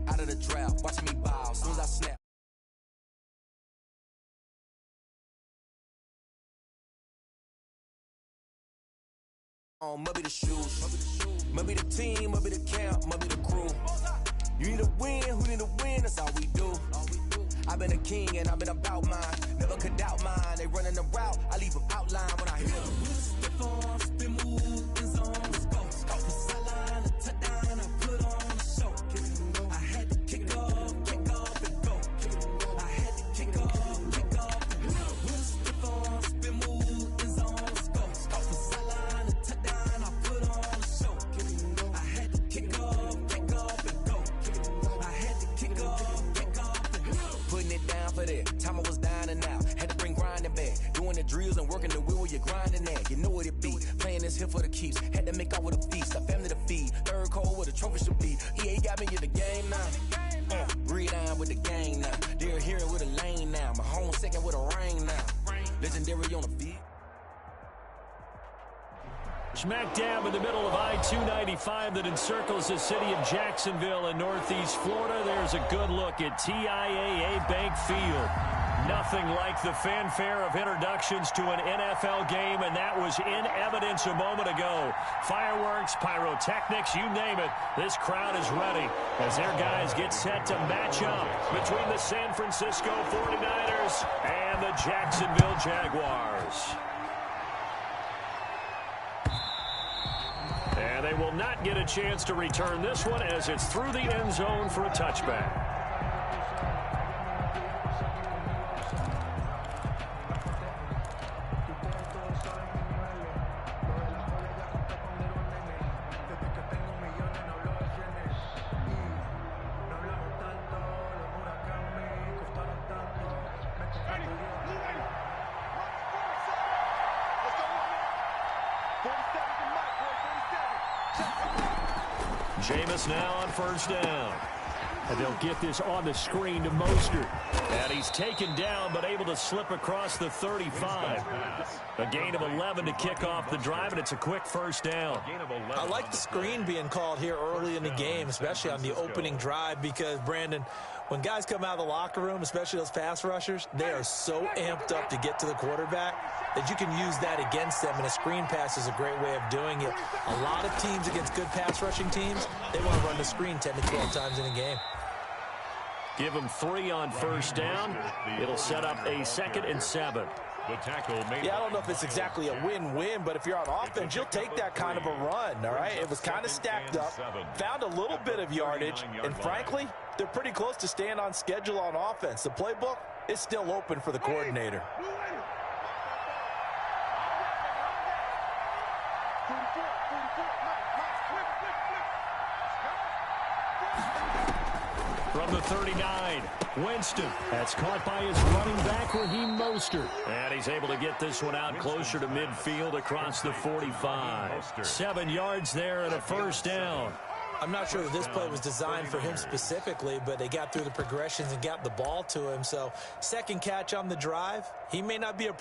Out of the draft, watch me bow, as soon as I snap. Maybe the shoes, maybe the team, maybe the camp, maybe the crew. You need a win, who need a win, that's all we do. I've been a king and I've been about mine, never could doubt mine. They running the route, I leave them outline when I hit them. Stiff on, spin move, in zone, scope the sideline, a touchdown, I put on a show. I had to kick off and go. I had to kick off and go. Stiff on, spin move, in zone, scope the sideline, a touchdown, I put on a show. I had to kick off and go. I had to kick off and go. Putting it down for that, time I was down and out. Had to bring grinding back, doing the drills and working the wheel where you're grinding at. You know what it be, playing this here for the keeps. Had to make out with a feast, a family to feed. Third cold with a trophy should be. EA got me in the game now. Breathe down with the game now. They're here with a lane now. My home second with a rain now. Legendary on the feet. Smack dab in the middle of I-295 that encircles the city of Jacksonville in northeast Florida. There's a good look at TIAA Bank Field. Nothing like the fanfare of introductions to an NFL game, and that was in evidence a moment ago. Fireworks, pyrotechnics, you name it. This crowd is ready as their guys get set to match up between the San Francisco 49ers and the Jacksonville Jaguars. And they will not get a chance to return this one as it's through the end zone for a touchback. Jameis now on first down. And they'll get this on the screen to Mostert. And he's taken down but able to slip across the 35. A gain of 11 to kick off the drive, and it's a quick first down. I like the screen being called here early in the game, especially on the opening drive, because, Brandon, when guys come out of the locker room, especially those pass rushers, they are so amped up to get to the quarterback that you can use that against them, and a screen pass is a great way of doing it. A lot of teams against good pass rushing teams, they want to run the screen 10 to 12 times in a game. Give them 3 on first down. It'll set up a 2nd and 7. Yeah, I don't know if it's exactly a win-win, but if you're on offense, you'll take that kind of a run, all right? It was kind of stacked up, found a little bit of yardage, and frankly, they're pretty close to staying on schedule on offense. The playbook is still open for the coordinator. From the 39, Winston. That's caught by his running back, Raheem Mostert. And he's able to get this one out closer to midfield across the 45. 7 yards there and a first down. I'm not sure that this play was designed for him specifically, but they got through the progressions and got the ball to him. So, second catch on the drive. He may not be a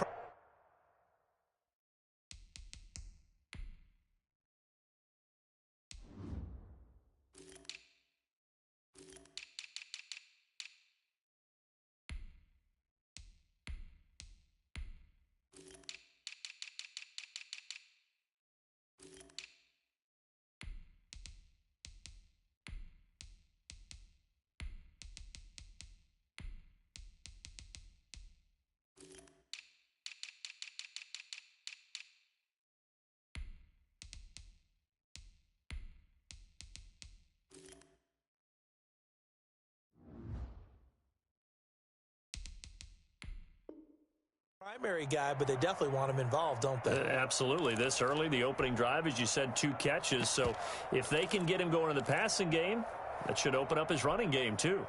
Primary guy, but they definitely want him involved, don't they? Absolutely. This early, the opening drive, as you said, 2 catches. So if they can get him going in the passing game, that should open up his running game too.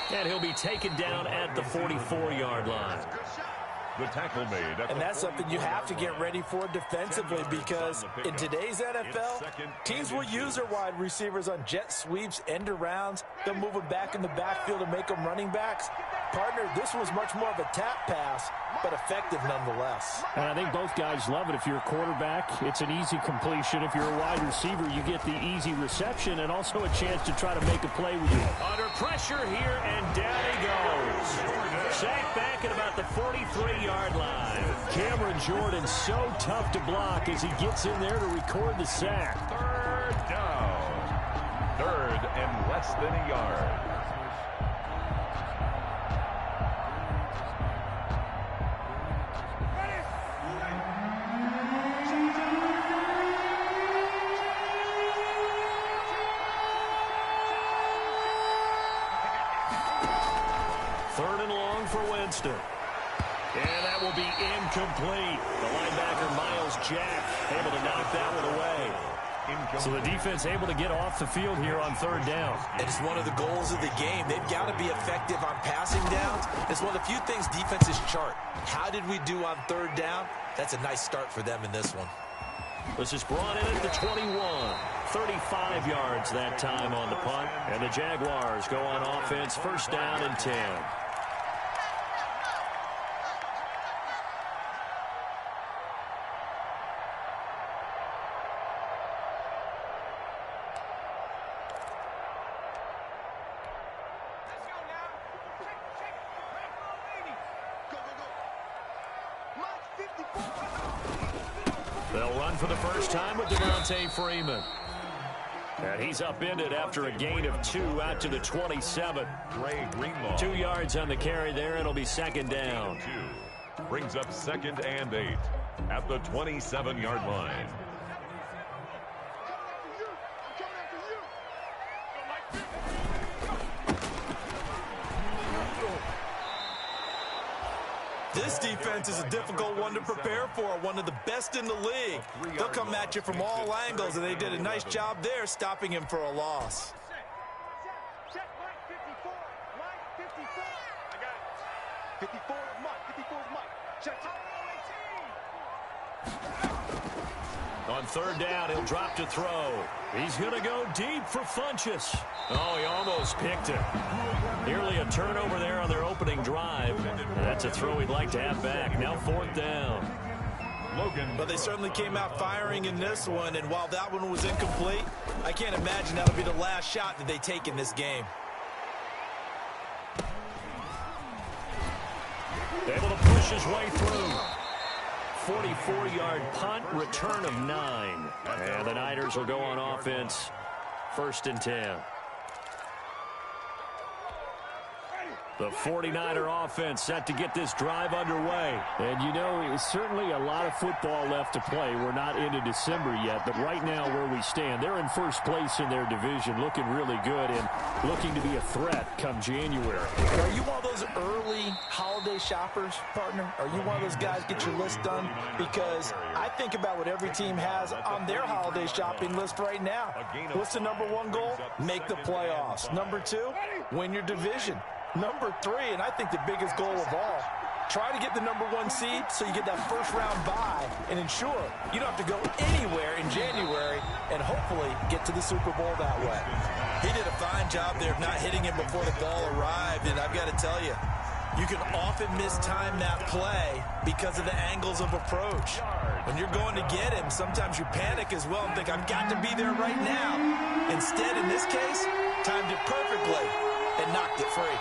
And he'll be taken down at the 44-yard line. The tackle made. And that's something you have to get ready for defensively, because in today's NFL, teams will use their wide receivers on jet sweeps, end arounds. They'll move them back in the backfield and make them running backs. Partner, this was much more of a tap pass, but effective nonetheless. And I think both guys love it. If you're a quarterback, it's an easy completion. If you're a wide receiver, you get the easy reception and also a chance to try to make a play with you. Under pressure here, and down he goes. Sacked back at about the 43-yard line. Cameron Jordan so tough to block as he gets in there to record the sack. Third down. Third and less than a yard. Third and long for Winston. And that will be incomplete. The linebacker, Miles Jack, able to knock that one away. So the defense able to get off the field here on third down. It's one of the goals of the game. They've got to be effective on passing downs. It's one of the few things defenses chart. How did we do on third down? That's a nice start for them in this one. This is brought in at the 21. 35 yards that time on the punt. And the Jaguars go on offense, first down and 10. They'll run for the first time with Devontae Freeman. And he's upended after a gain of 2 out to the 27. 2 yards on the carry there. It'll be second down. Brings up second and 8 at the 27-yard line. This defense is a difficult one to prepare for, one of the best in the league. They'll come at you from all angles, and they did a nice job there stopping him for a loss. Check, Mike, 54. Mike, 54. I got it. 54 is Mike. 54 is Mike. Check. On third down, he'll drop to throw. He's going to go deep for Funchess. Oh, he almost picked it. Nearly a turnover there on their opening drive. That's a throw he'd like to have back. Now fourth down. But they certainly came out firing in this one, and while that one was incomplete, I can't imagine that'll be the last shot that they take in this game. Able to push his way through. 44-yard punt, return of 9. And the Niners will go on offense, first and 10. The 49er offense set to get this drive underway. And, you know, it's certainly a lot of football left to play. We're not into December yet, but right now where we stand, they're in first place in their division, looking really good and looking to be a threat come January. Are you one of those early holiday shoppers, partner? Are you one of those guys get your list done? Because I think about what every team has on their holiday shopping list right now. What's the #1 goal? Make the playoffs. #2, win your division. #3, and I think the biggest goal of all, try to get the #1 seed so you get that first-round bye and ensure you don't have to go anywhere in January and hopefully get to the Super Bowl that way. He did a fine job there of not hitting him before the ball arrived, and I've got to tell you, you can often mistime that play because of the angles of approach. When you're going to get him, sometimes you panic as well and think, I've got to be there right now. Instead, in this case, timed it perfectly and knocked it free.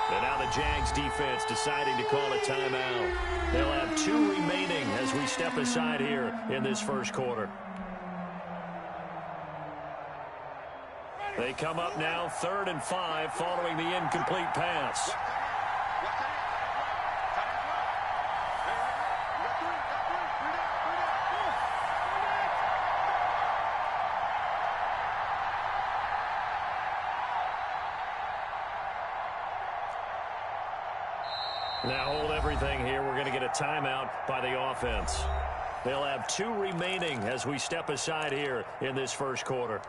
And now the Jags defense deciding to call a timeout. They'll have 2 remaining as we step aside here in this first quarter. They come up now 3rd and 5 following the incomplete pass. Now hold everything here. We're going to get a timeout by the offense. They'll have 2 remaining as we step aside here in this first quarter.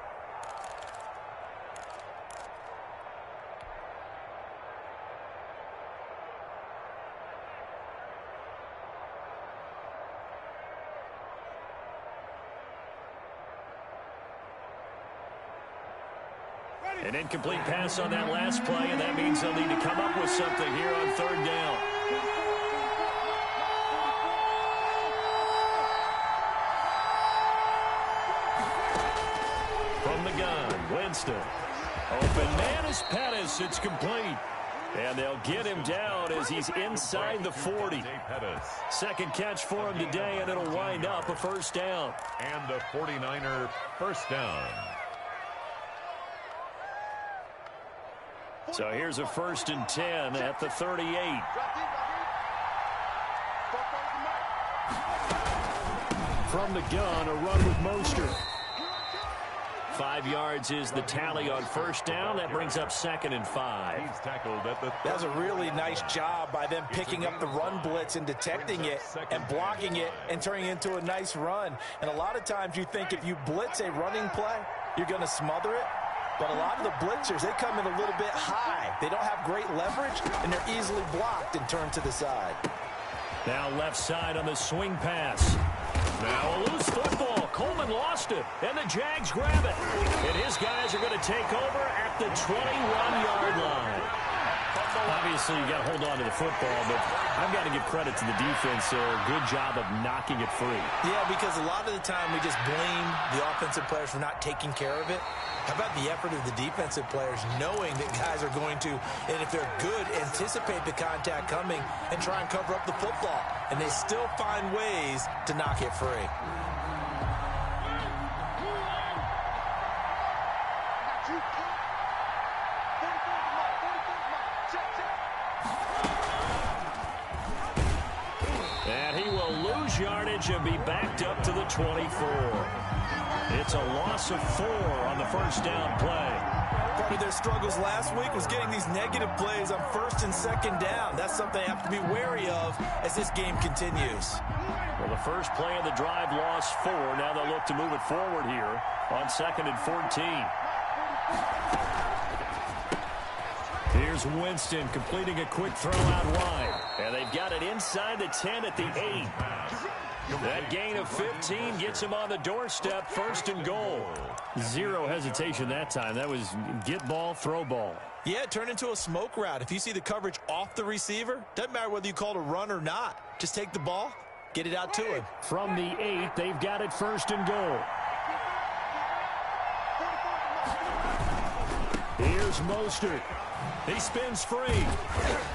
An incomplete pass on that last play, and that means they'll need to come up with something here on 3rd down. From the gun, Winston. Open man is Pettis. It's complete. And they'll get him down as he's inside the 40. Second catch for him today, and it'll wind up a first down. And the 49er first down. So here's a 1st and 10 at the 38. From the gun, a run with Mostert. 5 yards is the tally on first down. That brings up 2nd and 5. He's tackled at the That's a really nice job by them picking up the run blitz and detecting it and blocking it and turning it into a nice run. And a lot of times you think if you blitz a running play, you're going to smother it. But a lot of the blitzers, they come in a little bit high. They don't have great leverage, and they're easily blocked and turned to the side. Now left side on the swing pass. Now a loose football. Coleman lost it, and the Jags grab it. And his guys are going to take over at the 21-yard line. Obviously, you got to hold on to the football, but I've got to give credit to the defense there. Good job of knocking it free. Yeah, because a lot of the time we just blame the offensive players for not taking care of it. How about the effort of the defensive players knowing that guys are going to, and if they're good, anticipate the contact coming and try and cover up the football. And they still find ways to knock it free. And he will lose yardage and be backed up to the 24. It's a loss of 4 on the first down play. Part of their struggles last week was getting these negative plays on 1st and 2nd down. That's something they have to be wary of as this game continues. Well, the first play of the drive lost 4. Now they'll look to move it forward here on 2nd and 14. Here's Winston completing a quick throw out wide. And they've got it inside the 10 at the 8. That gain of 15 gets him on the doorstep, 1st and goal. Zero hesitation that time. That was get ball, throw ball. Yeah, it turned into a smoke route. If you see the coverage off the receiver, doesn't matter whether you call it a run or not. Just take the ball, get it out to him. From the 8, they've got it 1st and goal. Here's Mostert. He spins free.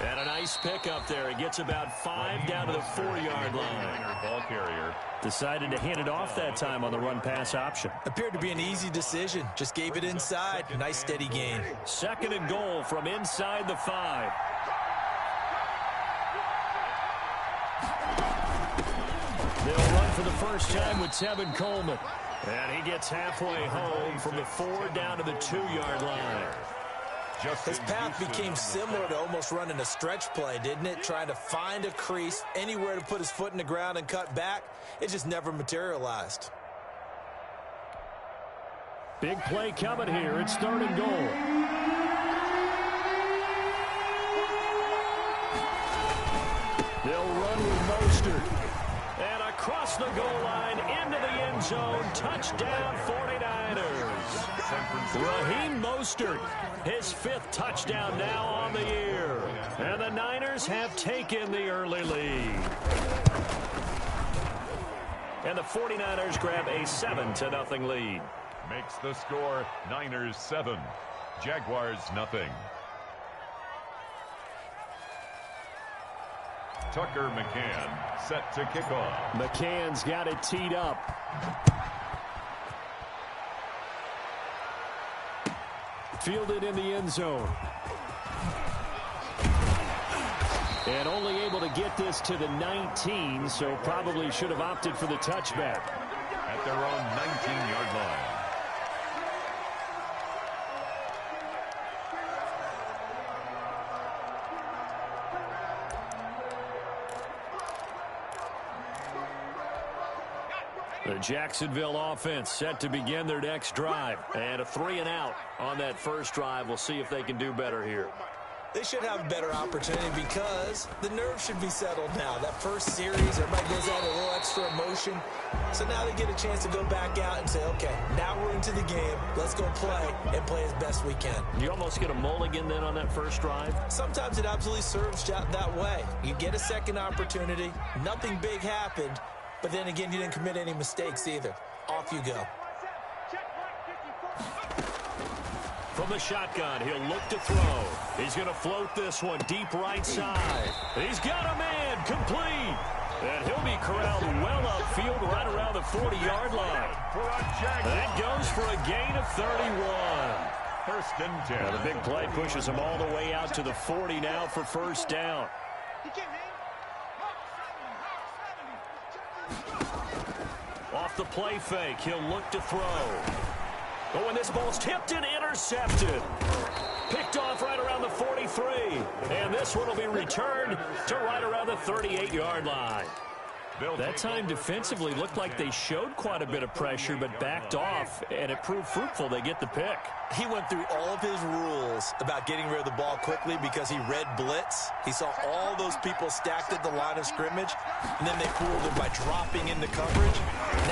And a nice pickup there. He gets about 5 down to the 4-yard line. Ball carrier. Decided to hand it off that time on the run-pass option. Appeared to be an easy decision. Just gave it inside. Nice steady gain. 2nd and goal from inside the 5. They'll run for the first time with Tevin Coleman. And he gets halfway home from the 4 down to the 2-yard line. His path became similar to almost running a stretch play, didn't it? Trying to find a crease, anywhere to put his foot in the ground and cut back. It just never materialized. Big play coming here. It's 3rd and goal. They'll run with Mostert. And across the goal line into the end zone. Touchdown 49ers. Raheem Mostert, his 5th touchdown now on the year. And the Niners have taken the early lead. And the 49ers grab a 7-0 lead. Makes the score Niners 7, Jaguars nothing. Tucker McCann set to kick off. McCann's got it teed up. Fielded in the end zone. And only able to get this to the 19, so probably should have opted for the touchback. At their own 19-yard line. The Jacksonville offense set to begin their next drive. And a 3-and-out on that first drive. We'll see if they can do better here. They should have a better opportunity because the nerves should be settled now. That first series, everybody goes out a little extra emotion. So now they get a chance to go back out and say, okay, now we're into the game. Let's go play and play as best we can. You almost get a mulligan then on that first drive? Sometimes it absolutely serves that way. You get a second opportunity. Nothing big happened. But then again, you didn't commit any mistakes either. Off you go. From the shotgun, he'll look to throw. He's going to float this one deep right side. He's got a man complete. And he'll be corralled well upfield right around the 40-yard line. That goes for a gain of 31. First and 10. Now the big play pushes him all the way out to the 40 now for first down. Off the play fake, he'll look to throw. Oh, and this ball's tipped and intercepted. Picked off right around the 43. And this one will be returned to right around the 38-yard line. That time defensively looked like they showed quite a bit of pressure but backed off, and it proved fruitful. They get the pick. He went through all of his rules about getting rid of the ball quickly because he read blitz. He saw all those people stacked at the line of scrimmage, and then they fooled him by dropping into coverage.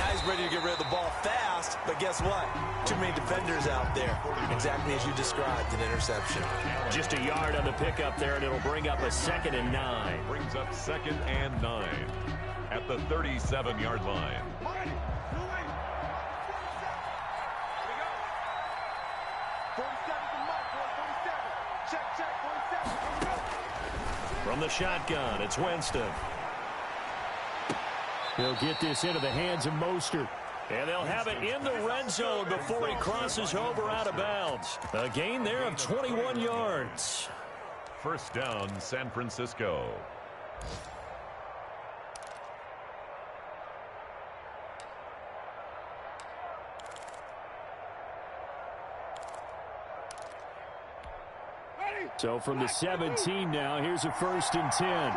Now he's ready to get rid of the ball fast, but guess what? Too many defenders out there. Exactly as you described, an interception. Just a yard on the pickup there, and it'll bring up a 2nd and 9. Brings up 2nd and 9 at the 37-yard line. From the shotgun, it's Winston. He'll get this into the hands of Mostert. And they'll have it in the red zone before he crosses over out of bounds. A gain there of 21 yards. First down, San Francisco. So from the 17 now, here's a 1st and 10.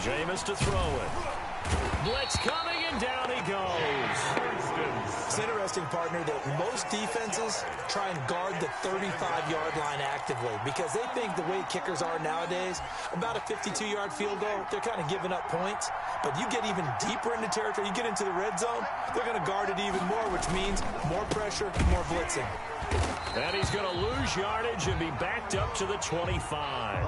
Jameis to throw it. Blitz coming, and down he goes. It's interesting, partner, that most defenses try and guard the 35-yard line actively because they think the way kickers are nowadays, about a 52-yard field goal, they're kind of giving up points. But you get even deeper into territory, you get into the red zone, they're going to guard it even more, which means more pressure, more blitzing. And he's going to lose yardage and be backed up to the 25.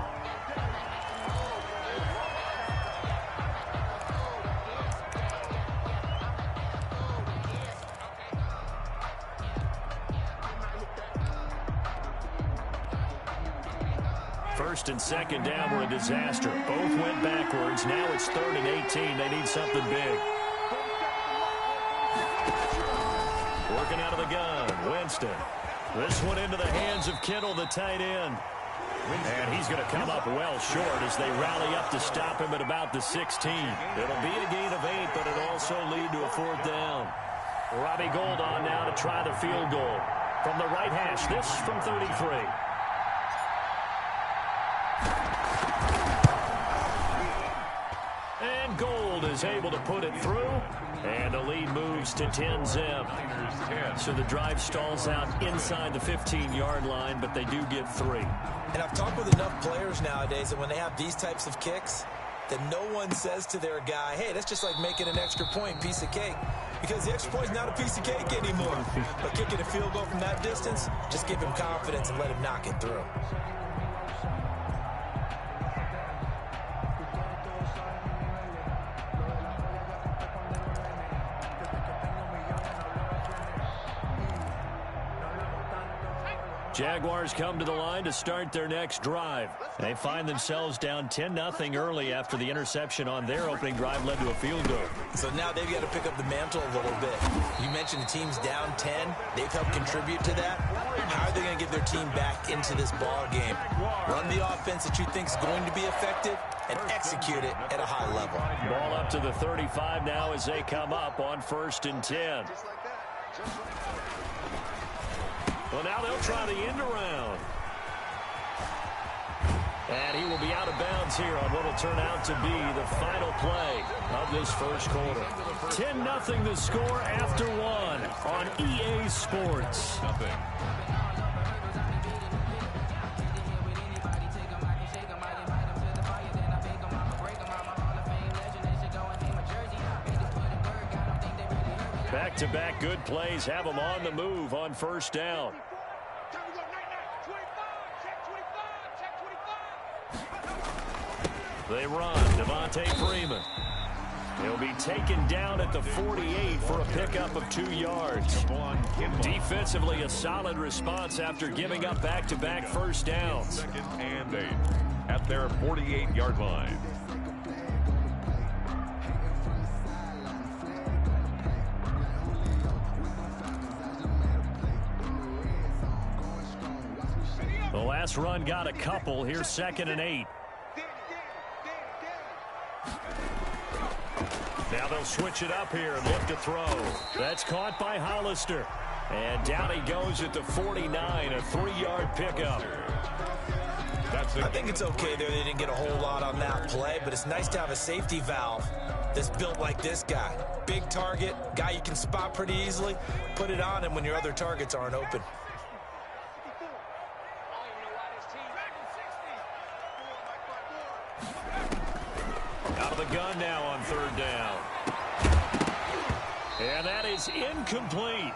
First and 2nd down were a disaster. Both went backwards. Now it's 3rd and 18. They need something big. Working out of the gun, Winston. This one into the hands of Kittle, the tight end. And he's going to come up well short as they rally up to stop him at about the 16. It'll be a gain of 8, but it'll also lead to a 4th down. Robbie Gould on now to try the field goal. From the right hash, this from 33. And Gould is able to put it through, and the lead moves to 10-zip. So the drive stalls out inside the 15-yard line, but they do get 3. And I've talked with enough players nowadays that when they have these types of kicks, that no one says to their guy, hey, that's just like making an extra point, piece of cake. Because the extra point's not a piece of cake anymore. But kicking a field goal from that distance, just give him confidence and let him knock it through. Jaguars come to the line to start their next drive. They find themselves down 10-0 early after the interception on their opening drive led to a field goal. So now they've got to pick up the mantle a little bit. You mentioned the team's down 10. They've helped contribute to that. How are they going to get their team back into this ball game? Run the offense that you think is going to be effective and execute it at a high level. Ball up to the 35 now as they come up on 1st and 10. Well, now they'll try the end around. And he will be out of bounds here on what will turn out to be the final play of this first quarter. 10-0 the score after one on EA Sports. Back-to-back good plays have them on the move on 1st down. They run. Devontae Freeman. He'll be taken down at the 48 for a pickup of 2 yards. Defensively, a solid response after giving up back-to-back first downs. 2nd and 8 at their 48-yard line. The last run got a couple. Here's 2nd and 8. Now they'll switch it up here and look to throw. That's caught by Hollister. And down he goes at the 49, a 3-yard pickup. I think it's okay there. They didn't get a whole lot on that play, but it's nice to have a safety valve that's built like this guy. Big target, guy you can spot pretty easily. Put it on him when your other targets aren't open. Out of the gun now on 3rd down. And that is incomplete.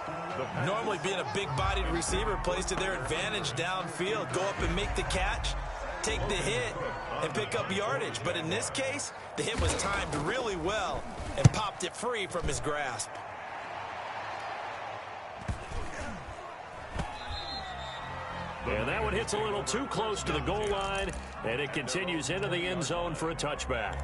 Normally being a big-bodied receiver plays to their advantage downfield. Go up and make the catch, take the hit, and pick up yardage. But in this case, the hit was timed really well and popped it free from his grasp. And that one hits a little too close to the goal line, and it continues into the end zone for a touchback.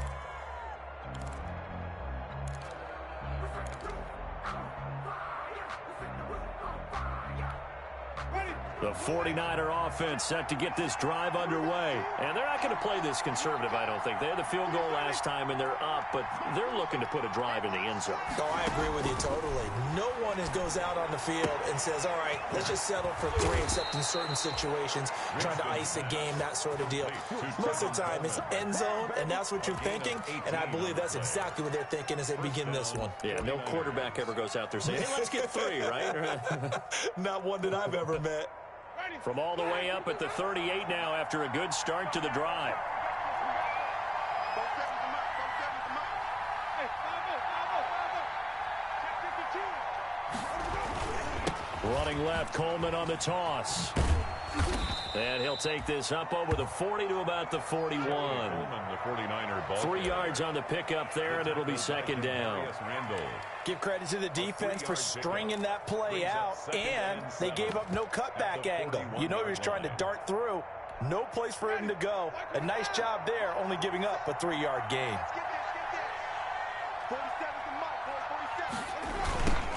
The 49er offense set to get this drive underway. And they're not going to play this conservative, I don't think. They had the field goal last time, and they're up, but they're looking to put a drive in the end zone. Oh, I agree with you totally. No one goes out on the field and says, all right, let's just settle for 3, except in certain situations, trying to ice a game, that sort of deal. Most of the time, it's end zone, and that's what you're thinking, and I believe that's exactly what they're thinking as they begin this one. Yeah, no quarterback ever goes out there saying, hey, let's get 3, right? Not one that I've ever met. From all the way up at the 38 now after a good start to the drive. Running left, Coleman on the toss. And he'll take this up over the 40 to about the 41. 3 yards on the pickup there, and it'll be 2nd down. Give credit to the defense for stringing that play out, and they gave up no cutback angle. You know he was trying to dart through. No place for him to go. A nice job there, only giving up a 3-yard gain.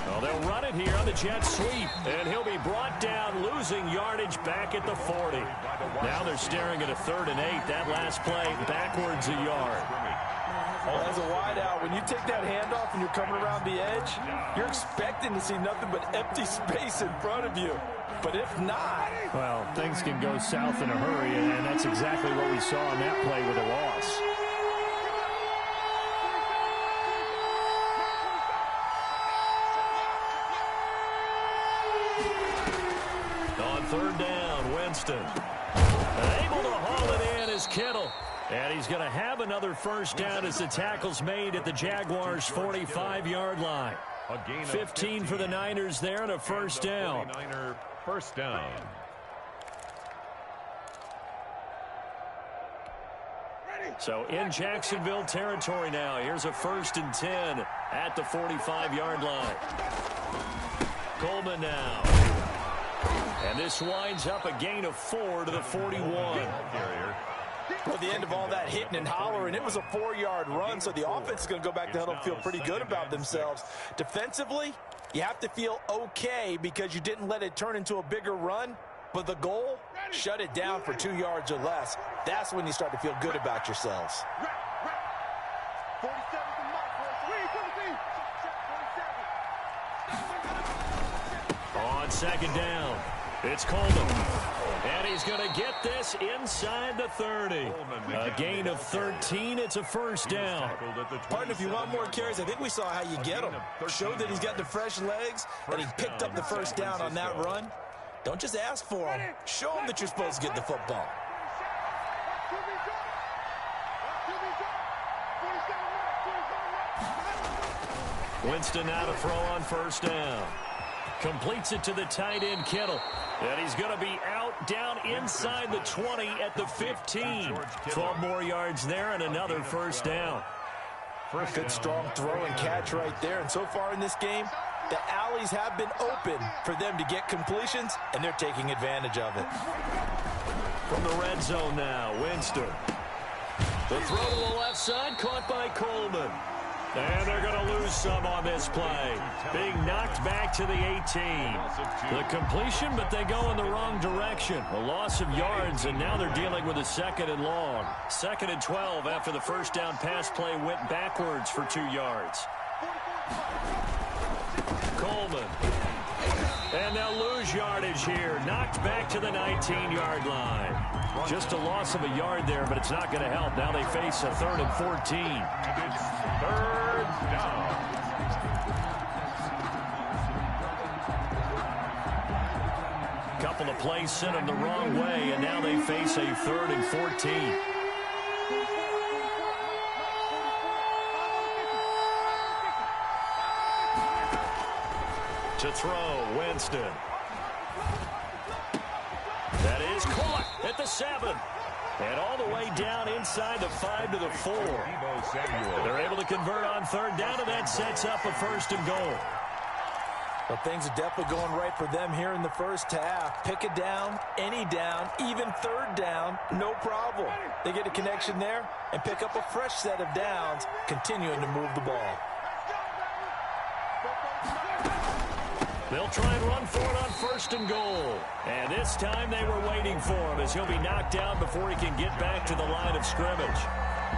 Well, they'll run it here on the jet sweep, and he'll be brought down, losing yardage back at the 40. Now they're staring at a 3rd and 8. That last play backwards a yard. Oh, as a wideout, when you take that handoff and you're coming around the edge, you're expecting to see nothing but empty space in front of you. But if not... Well, things can go south in a hurry, and that's exactly what we saw on that play with a loss. On 3rd down, Winston. Able to haul it in is Kittle. And he's going to have another first down as the tackle's made at the Jaguars' 45-yard line. 15 for the Niners there and a first down. First down. So in Jacksonville territory now. Here's a 1st and 10 at the 45-yard line. Coleman now. And this winds up a gain of 4 to the 41. Well, the end of all that hitting and hollering, it was a 4-yard run, so the offense is going to go back to huddle and feel pretty good about themselves. Defensively, you have to feel okay because you didn't let it turn into a bigger run, but the goal, shut it down for 2 yards or less. That's when you start to feel good about yourselves. 47 to Mike, On second down, it's Coleman. And he's going to get this inside the 30. A gain of 13. It's a first down. Partner, if you want more carries, I think we saw how you get them. Showed that he's got the fresh legs, and he picked up the first down on that run. Don't just ask for him. Show him that you're supposed to get the football. Winston now to throw on first down. Completes it to the tight end, Kittle. And he's going to be out down inside the 20 at the 15. 12 more yards there and another first down. Good strong throw and catch right there. And so far in this game, the alleys have been open for them to get completions, and they're taking advantage of it. From the red zone now, Winston. The throw to the left side, caught by Coleman. And they're going to lose some on this play. Being knocked back to the 18. The completion, but they go in the wrong direction. A loss of yards, and now they're dealing with a second and long. 2nd and 12 after the first down pass play went backwards for 2 yards. Coleman. And they'll lose yardage here. Knocked back to the 19-yard line. Just a loss of a yard there, but it's not going to help. Now they face a 3rd and 14. It's 3rd down. Couple of plays sent them the wrong way, and now they face a 3rd and 14. To throw, Winston. That is caught at the 7. And all the way down inside the 5 to the 4. They're able to convert on 3rd down, and that sets up a 1st and goal. Well, things are definitely going right for them here in the first half. Pick a down, any down, even 3rd down, no problem. They get a connection there and pick up a fresh set of downs, continuing to move the ball. They'll try and run for it on 1st and goal. And this time they were waiting for him as he'll be knocked down before he can get back to the line of scrimmage.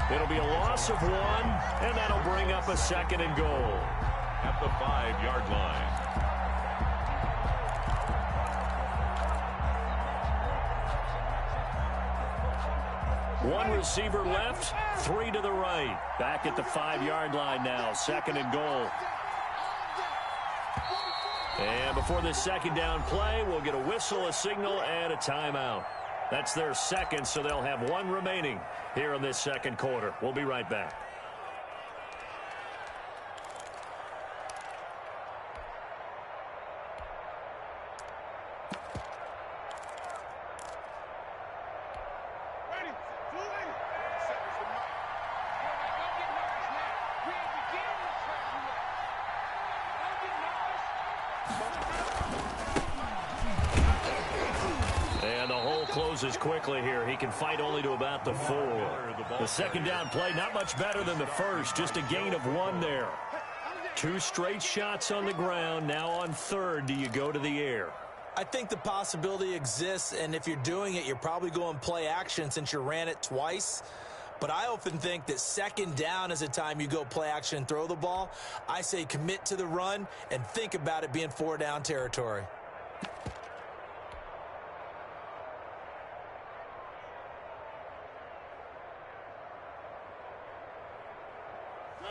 It'll be a loss of 1, and that'll bring up a 2nd and goal. At the 5-yard line. One receiver left, 3 to the right. Back at the 5-yard line now, 2nd and goal. And before this 2nd down play, we'll get a whistle, a signal, and a timeout. That's their 2nd, so they'll have 1 remaining here in this 2nd quarter. We'll be right back. Closes quickly here. He can fight only to about the 4. The 2nd down play, not much better than the first. Just a gain of 1 there. 2 straight shots on the ground. Now on 3rd, do you go to the air? I think the possibility exists, and if you're doing it, you're probably going play action since you ran it twice. But I often think that 2nd down is a time you go play action and throw the ball. I say commit to the run and think about it being 4-down territory.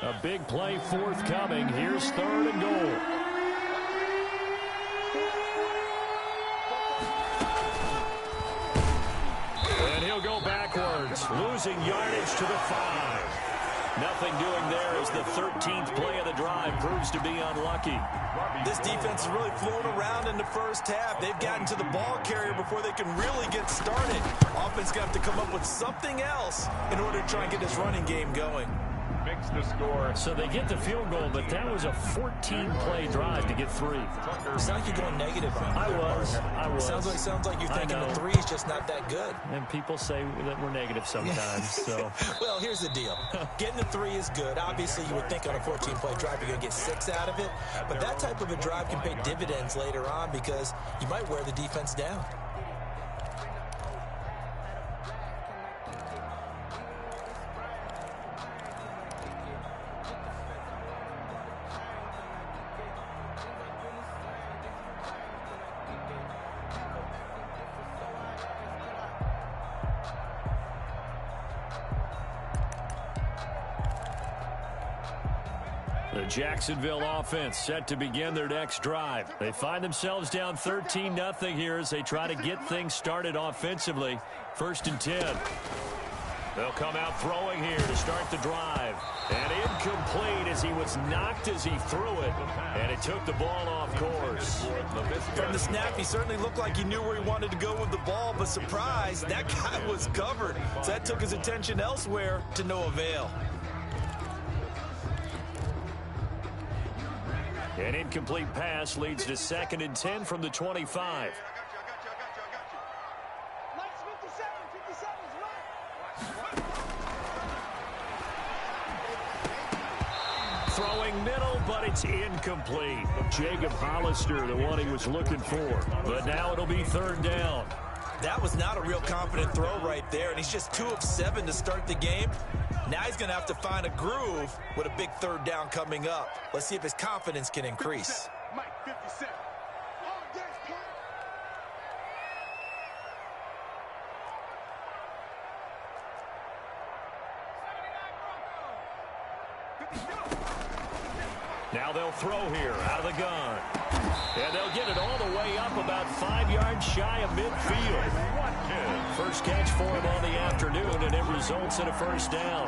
A big play forthcoming. Here's 3rd and goal. And he'll go backwards, losing yardage to the 5. Nothing doing there as the 13th play of the drive proves to be unlucky. This defense has really flown around in the first half. They've gotten to the ball carrier before they can really get started. Offense going to have to come up with something else in order to try and get this running game going. makes the score. So they get the field goal, but that was a 14-play drive to get 3. It's not like you're going negative on I was. Sounds like you're thinking the 3 is just not that good. And people say that we're negative sometimes. So, well, here's the deal. Getting the 3 is good. Obviously, you would think on a 14-play drive you're going to get 6 out of it. But that type of a drive can pay dividends later on because you might wear the defense down. The Jacksonville offense set to begin their next drive. They find themselves down 13-0 here as they try to get things started offensively. 1st and 10. They'll come out throwing here to start the drive. And incomplete as he was knocked as he threw it. And it took the ball off course. From the snap, he certainly looked like he knew where he wanted to go with the ball, but surprise, that guy was covered. So that took his attention elsewhere to no avail. An incomplete pass leads to 2nd and 10 from the 25. Throwing middle, but it's incomplete. Jacob Hollister, the one he was looking for. But now it'll be 3rd down. That was not a real confident throw right there, and he's just 2 of 7 to start the game. Now he's going to have to find a groove with a big 3rd down coming up. Let's see if his confidence can increase. Mike, 57. Now they'll throw here out of the gun. And they'll get it all the way up about 5 yards shy of midfield. First catch for him on the afternoon, and it results in a 1st down.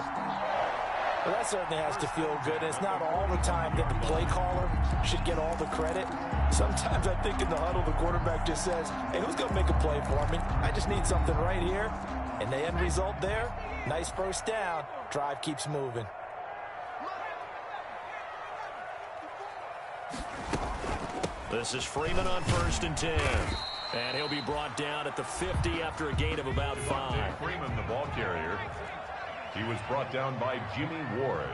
Well, that certainly has to feel good. It's not all the time that the play caller should get all the credit. Sometimes I think in the huddle, the quarterback just says, hey, who's going to make a play for me? I just need something right here. And the end result there, nice 1st down. Drive keeps moving. This is Freeman on 1st and 10. And he'll be brought down at the 50 after a gain of about 5. Freeman, the ball carrier. He was brought down by Jimmy Ward.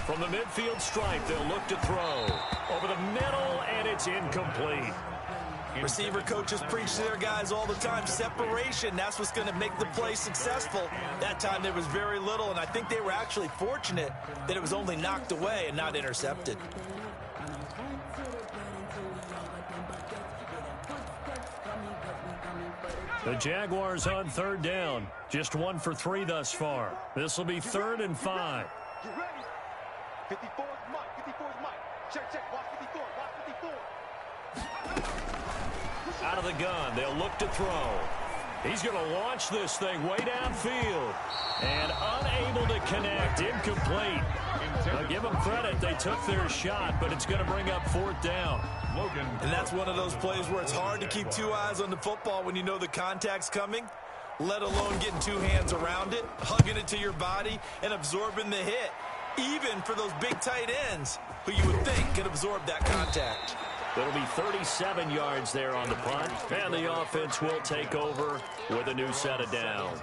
From the midfield stripe, they'll look to throw. Over the middle, and it's incomplete. Receiver coaches preach to their guys all the time. Separation, that's what's going to make the play successful. That time there was very little, and I think they were actually fortunate that it was only knocked away and not intercepted. The Jaguars on 3rd down. Just 1 for 3 thus far. This will be 3rd and 5. You ready? 54 is Mike. 54 is Mike. Check. Watch 54. Watch 54. Out of the gun. They'll look to throw. He's going to launch this thing way downfield. And unable to connect. Incomplete. Now give them credit. They took their shot, but it's going to bring up 4th down. And that's one of those plays where it's hard to keep 2 eyes on the football when you know the contact's coming, let alone getting 2 hands around it, hugging it to your body, and absorbing the hit, even for those big tight ends who you would think could absorb that contact. It'll be 37 yards there on the punt, and the offense will take over with a new set of downs.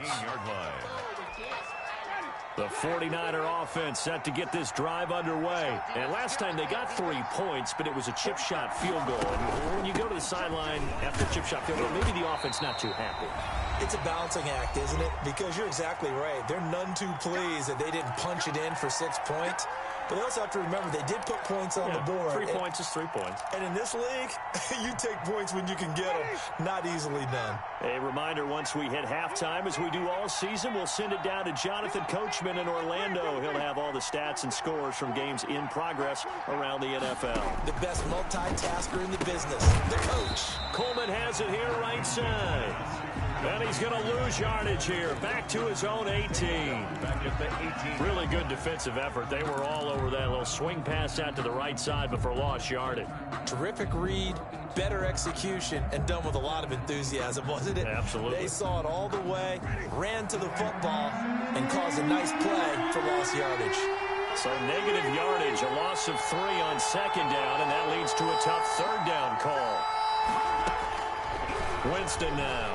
The 49er offense set to get this drive underway. And last time they got 3 points, but it was a chip shot field goal. And when you go to the sideline after a chip shot field goal, maybe the offense not too happy. It's a balancing act, isn't it? Because you're exactly right. They're none too pleased that they didn't punch it in for 6 points. But they also have to remember they did put points on the board. 3 points is 3 points. And in this league, you take points when you can get them. Not easily done. A reminder, once we hit halftime, as we do all season, we'll send it down to Jonathan Coachman in Orlando. He'll have all the stats and scores from games in progress around the NFL. The best multitasker in the business, the coach. Coleman has it here right side. And he He's going to lose yardage here. Back to his own 18. Back at the 18. Really good defensive effort. They were all over that little swing pass out to the right side before lost yardage. Terrific read, better execution, and done with a lot of enthusiasm, wasn't it? Absolutely. They saw it all the way, ran to the football, and caused a nice play for lost yardage. So negative yardage, a loss of 3 on second down, and that leads to a tough third down call. Winston now.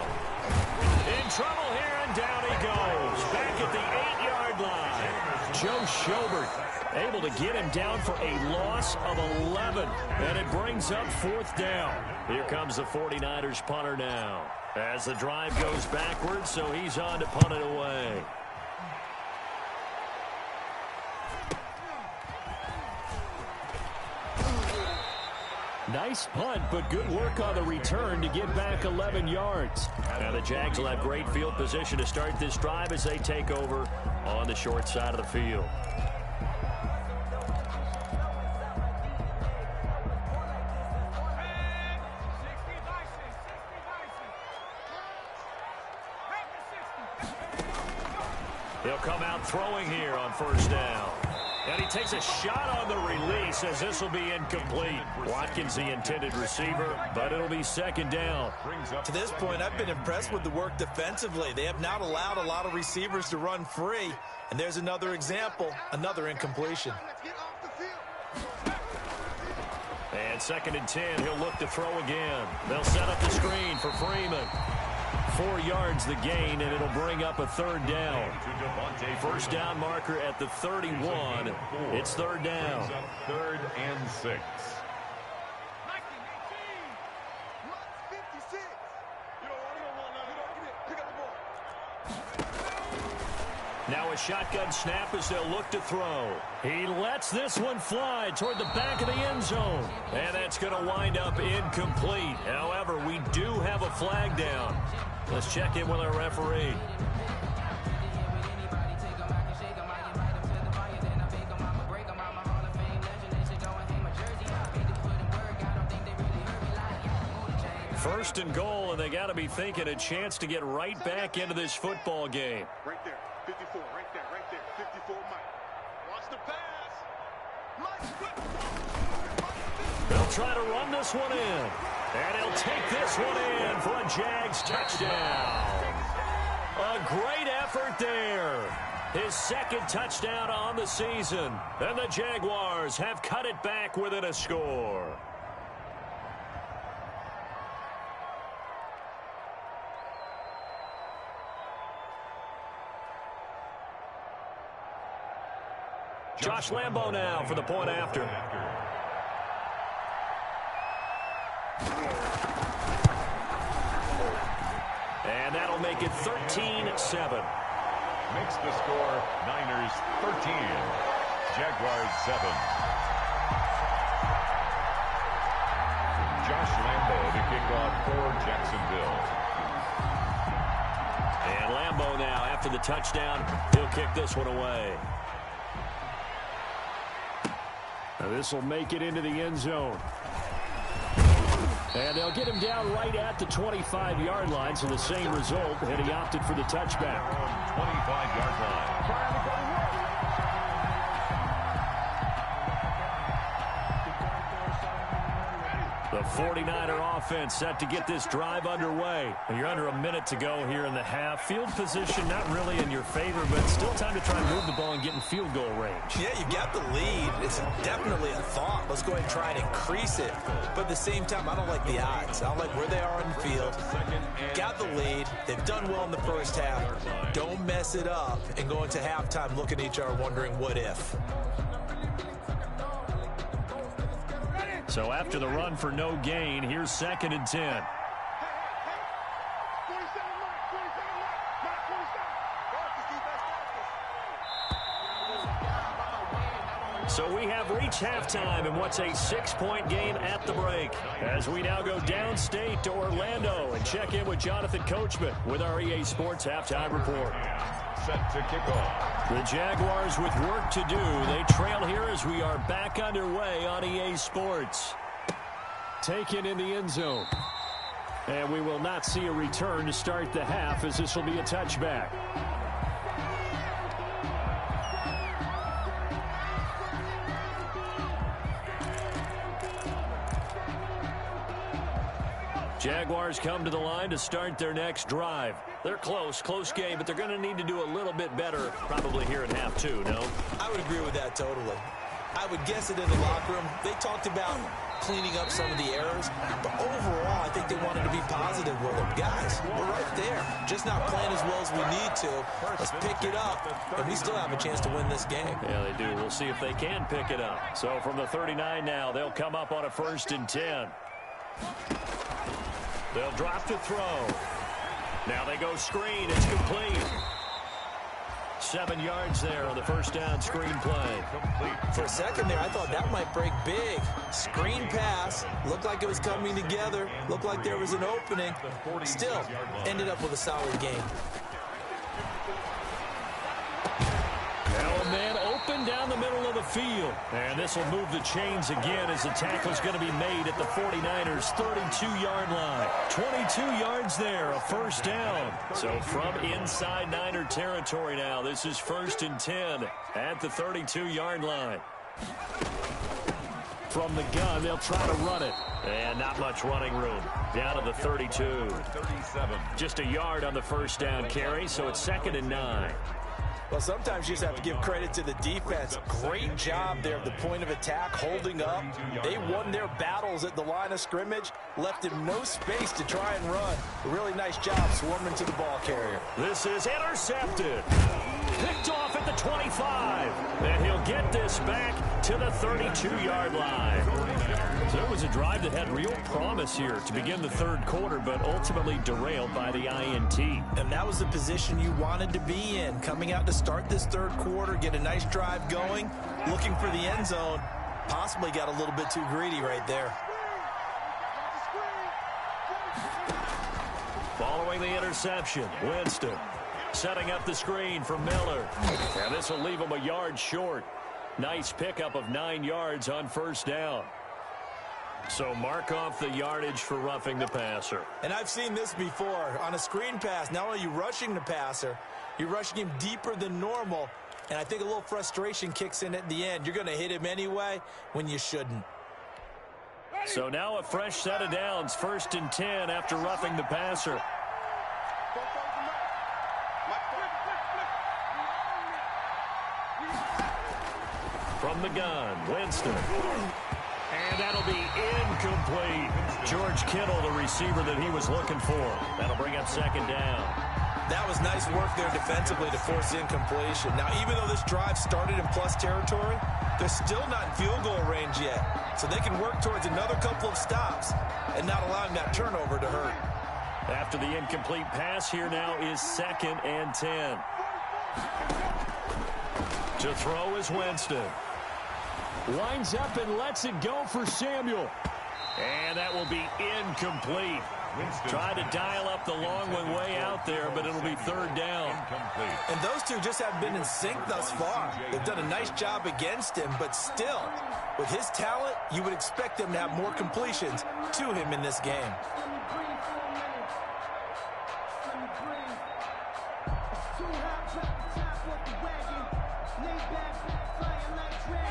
In trouble here, and down he goes. Back at the 8-yard line. Joe Schobert able to get him down for a loss of 11. And it brings up 4th down. Here comes the 49ers punter now. As the drive goes backwards, so he's on to punt it away. Nice punt, but good work on the return to get back 11 yards. Now the Jags will have great field position to start this drive as they take over on the short side of the field. They'll come out throwing here on first down. And he takes a shot on the release as this will be incomplete. Watkins the intended receiver, but it'll be second down. To this point, I've been impressed with the work defensively. They have not allowed a lot of receivers to run free. And there's another example, another incompletion. And second and 10, he'll look to throw again. They'll set up the screen for Freeman. 4 yards the gain, and it'll bring up a third down. First down marker at the 31. It's third down. 3rd and 6. Now a shotgun snap as they'll look to throw. He lets this one fly toward the back of the end zone. And that's going to wind up incomplete. However, we do have a flag down. Let's check in with our referee. First and goal, and they got to be thinking a chance to get right back into this football game. Right there, 54, right there, 54, Mike. Watch the pass. They'll try to run this one in. And he'll take this one in for a Jags touchdown. A great effort there. His second touchdown on the season. And the Jaguars have cut it back within a score. Josh Lambo now for the point after. And that'll make it 13-7. Makes the score Niners 13, Jaguars 7. Josh Lambo to kick off for Jacksonville. And Lambo now after the touchdown, he'll kick this one away. Now this will make it into the end zone. And they'll get him down right at the 25-yard line, so the same result, and he opted for the touchback. 25-yard line. The 49er offense set to get this drive underway. And you're under a minute to go here in the half. Field position not really in your favor, but still time to try and move the ball and get in field goal range. Yeah, you got the lead. It's definitely a thought. Let's go ahead and try and increase it. But at the same time, I don't like the odds. I don't like where they are on the field. Got the lead. They've done well in the first half. Don't mess it up and go into halftime looking at each other wondering what if. So after the run for no gain, here's second and 10. So we have reached halftime in what's a 6-point game at the break. As we now go downstate to Orlando and check in with Jonathan Coachman with our EA Sports Halftime Report. Set to kick off. The Jaguars with work to do. They trail here as we are back underway on EA Sports. Taken in the end zone. And we will not see a return to start the half, as this will be a touchback. Jaguars come to the line to start their next drive. They're close game, but they're going to need to do a little bit better probably here in half two, no? I would agree with that totally. I would guess it in the locker room. They talked about cleaning up some of the errors, but overall, I think they wanted to be positive with them. Guys, we're right there. Just not playing as well as we need to. Let's pick it up, and we still have a chance to win this game. Yeah, they do. We'll see if they can pick it up. So from the 39 now, they'll come up on a 1st and 10. They'll drop to throw. Now they go screen. It's complete. 7 yards there on the 1st down screen play. For a second there, I thought that might break big. Screen pass. Looked like it was coming together. Looked like there was an opening. Still, ended up with a solid game. Now a man open down the middle of the field. And this will move the chains again as the tackle's going to be made at the 49ers' 32-yard line. 22 yards there, a 1st down. So from inside Niner territory now, this is 1st and 10 at the 32-yard line. From the gun, they'll try to run it. And not much running room. Down to the 32. 37. Just a yard on the 1st down carry, so it's 2nd and 9. Well, sometimes you just have to give credit to the defense. Great job there at the point of attack, holding up. They won their battles at the line of scrimmage, left him no space to try and run. A really nice job swarming to the ball carrier. This is intercepted. Picked off at the 25. And he'll get this back to the 32-yard line. So it was a drive that had real promise here to begin the 3rd quarter, but ultimately derailed by the INT. And that was the position you wanted to be in, coming out to start this 3rd quarter, get a nice drive going, looking for the end zone. Possibly got a little bit too greedy right there. Following the interception, Winston setting up the screen for Miller. And this will leave him a yard short. Nice pickup of 9 yards on 1st down. So mark off the yardage for roughing the passer. And I've seen this before. On a screen pass, not only are you rushing the passer, you're rushing him deeper than normal. And I think a little frustration kicks in at the end. You're going to hit him anyway when you shouldn't. So now a fresh set of downs, 1st and 10 after roughing the passer. From the gun, Winston. And that'll be incomplete. George Kittle, the receiver that he was looking for. That'll bring up 2nd down. That was nice work there defensively to force incompletion. Now, even though this drive started in plus territory, they're still not in field goal range yet. So they can work towards another couple of stops and not allowing that turnover to hurt. After the incomplete pass, here now is 2nd and 10. To throw is Winston. Winds up and lets it go for Samuel. And that will be incomplete. Tried to dial up the long one way out there, but it'll be 3rd down. And those two just haven't been in sync thus far. They've done a nice job against him, but still, with his talent, you would expect them to have more completions to him in this game.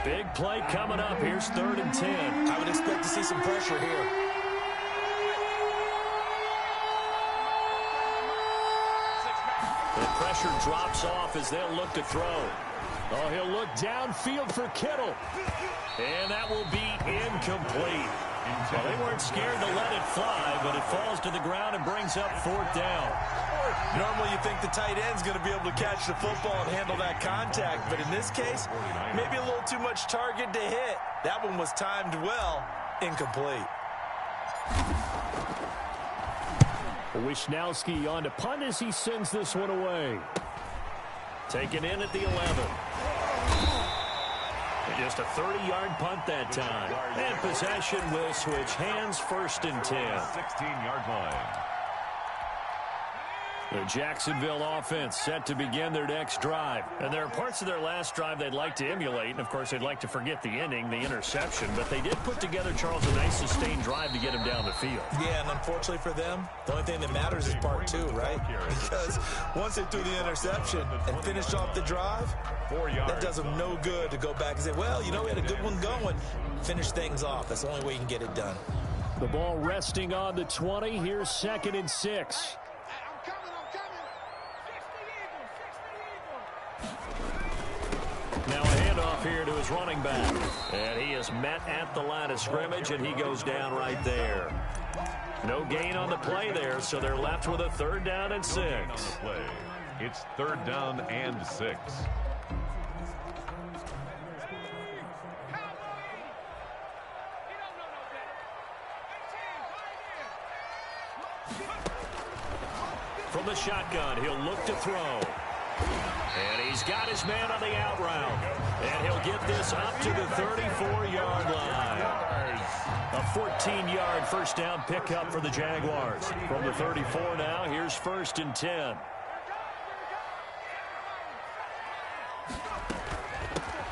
Big play coming up. Here's 3rd and 10. I would expect to see some pressure here. The pressure drops off as they'll look to throw. Oh, he'll look downfield for Kittle. And that will be incomplete. Well, they weren't scared to let it fly, but it falls to the ground and brings up 4th down. Normally you think the tight end's going to be able to catch the football and handle that contact, but in this case, maybe a little too much target to hit. That one was timed well, incomplete. Wisnowski on to punt as he sends this one away. Taken in at the 11. Just a 30-yard punt that time. And possession will switch hands, 1st and 10. 16-yard line. The Jacksonville offense set to begin their next drive. And there are parts of their last drive they'd like to emulate. And, of course, they'd like to forget the inning, the interception. But they did put together, Charles, a nice sustained drive to get him down the field. Yeah, and unfortunately for them, the only thing that matters is part two, right? Because once they threw the interception and finished off the drive, that does them no good to go back and say, well, you know, we had a good one going. Finish things off. That's the only way you can get it done. The ball resting on the 20. Here's 2nd and 6. Now a handoff here to his running back. And he is met at the line of scrimmage, and he goes down right there. No gain on the play there, so they're left with a 3rd down and 6. It's 3rd down and 6. From the shotgun, he'll look to throw. And he's got his man on the out route. And he'll get this up to the 34-yard line. A 14-yard first down pickup for the Jaguars. From the 34 now, here's 1st and 10.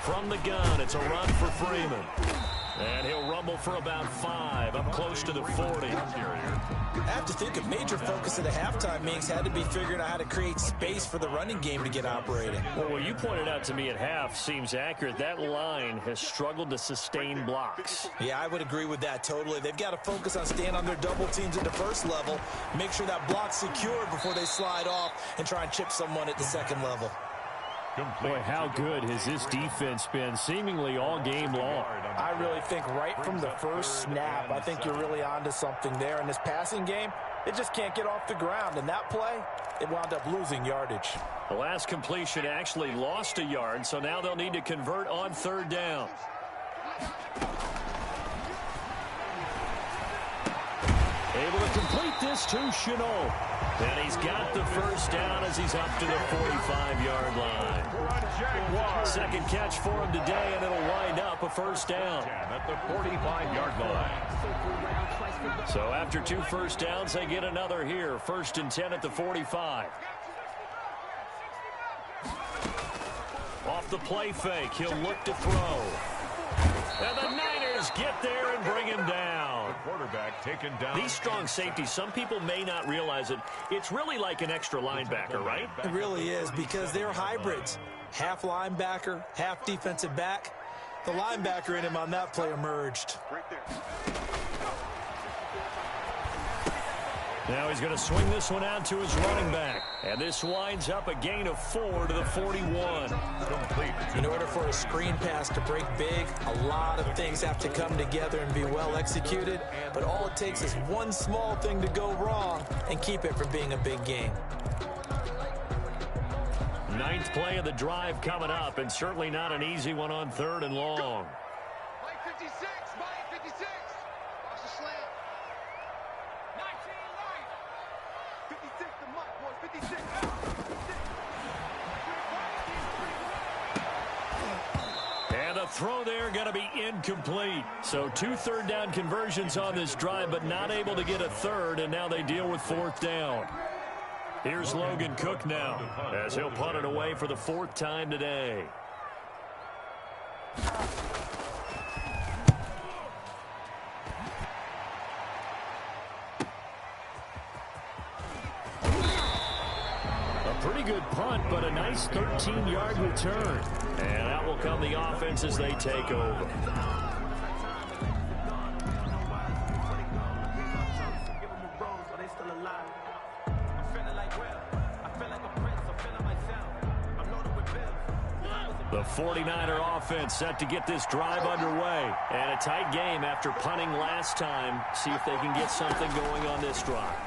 From the gun, it's a run for Freeman. And he'll rumble for about 5, up close to the 40. I have to think a major focus of the halftime meetings had to be figuring out how to create space for the running game to get operating. Well, what you pointed out to me at half seems accurate. That line has struggled to sustain blocks. Yeah, I would agree with that totally. They've got to focus on staying on their double teams at the first level, make sure that block's secure before they slide off and try and chip someone at the second level. Boy, how good has this defense been seemingly all game long? I really think right from the first snap, I think you're really onto something there. In this passing game, it just can't get off the ground. And that play, it wound up losing yardage. The last completion actually lost a yard, so now they'll need to convert on 3rd down. Able to complete this to Chenault. And he's got the first down as he's up to the 45-yard line. 2nd catch for him today, and it'll wind up a first down. At the 45-yard line. So after 2 first downs, they get another here. 1st and 10 at the 45. Off the play fake, he'll look to throw. And the Niners get there and bring him down. The quarterback taken down. These strong safeties, some people may not realize it. It's really like an extra linebacker, right? It really is, because they're hybrids. Half linebacker, half defensive back. The linebacker in him on that play emerged. Right there. Now he's going to swing this one out to his running back. And this winds up a gain of 4 to the 41. Complete. In order for a screen pass to break big, a lot of things have to come together and be well executed. But all it takes is one small thing to go wrong and keep it from being a big game. 9th play of the drive coming up, and certainly not an easy one on 3rd and long. Mike 56, Mike 56. Watch the slam. 19 right. 56 to Mike, boys, 56. 56. And a throw there going to be incomplete. So 2 3rd down conversions on this drive, but not able to get a 3rd, and now they deal with 4th down. Here's Logan Cook now, as he'll punt it away for the 4th time today. A pretty good punt, but a nice 13-yard return. And out will come the offense as they take over. The 49er offense set to get this drive underway. And a tight game after punting last time. See if they can get something going on this drive.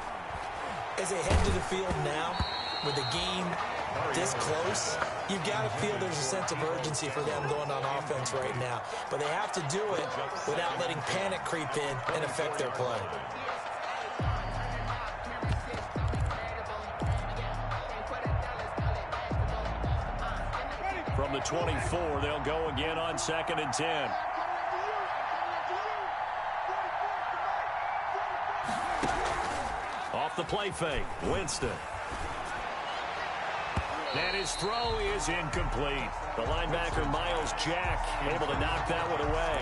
As they head to the field now, with the game this close, you've got to feel there's a sense of urgency for them going on offense right now. But they have to do it without letting panic creep in and affect their play. From the 24, they'll go again on 2nd and 10. Off the play fake, Winston. And his throw is incomplete. The linebacker, Miles Jack, able to knock that one away.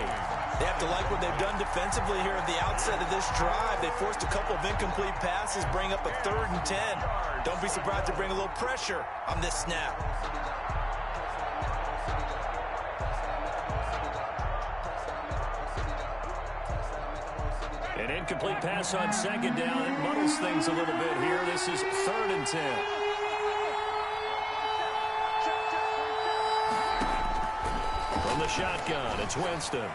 They have to like what they've done defensively here at the outset of this drive. They forced a couple of incomplete passes, bring up a 3rd and 10. Don't be surprised to bring a little pressure on this snap. An incomplete pass on 2nd down. It muddles things a little bit here. This is 3rd and 10. From the shotgun, it's Winston.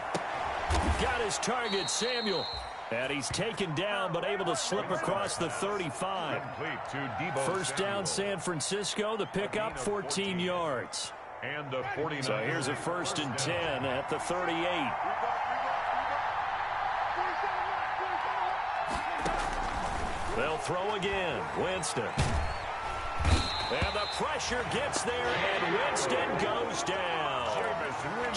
Got his target, Samuel. And he's taken down, but able to slip across the 35. First down, San Francisco. The pickup, 14 yards. And the 49. So here's a 1st and 10 at the 38. They'll throw again. Winston. And the pressure gets there, and Winston goes down.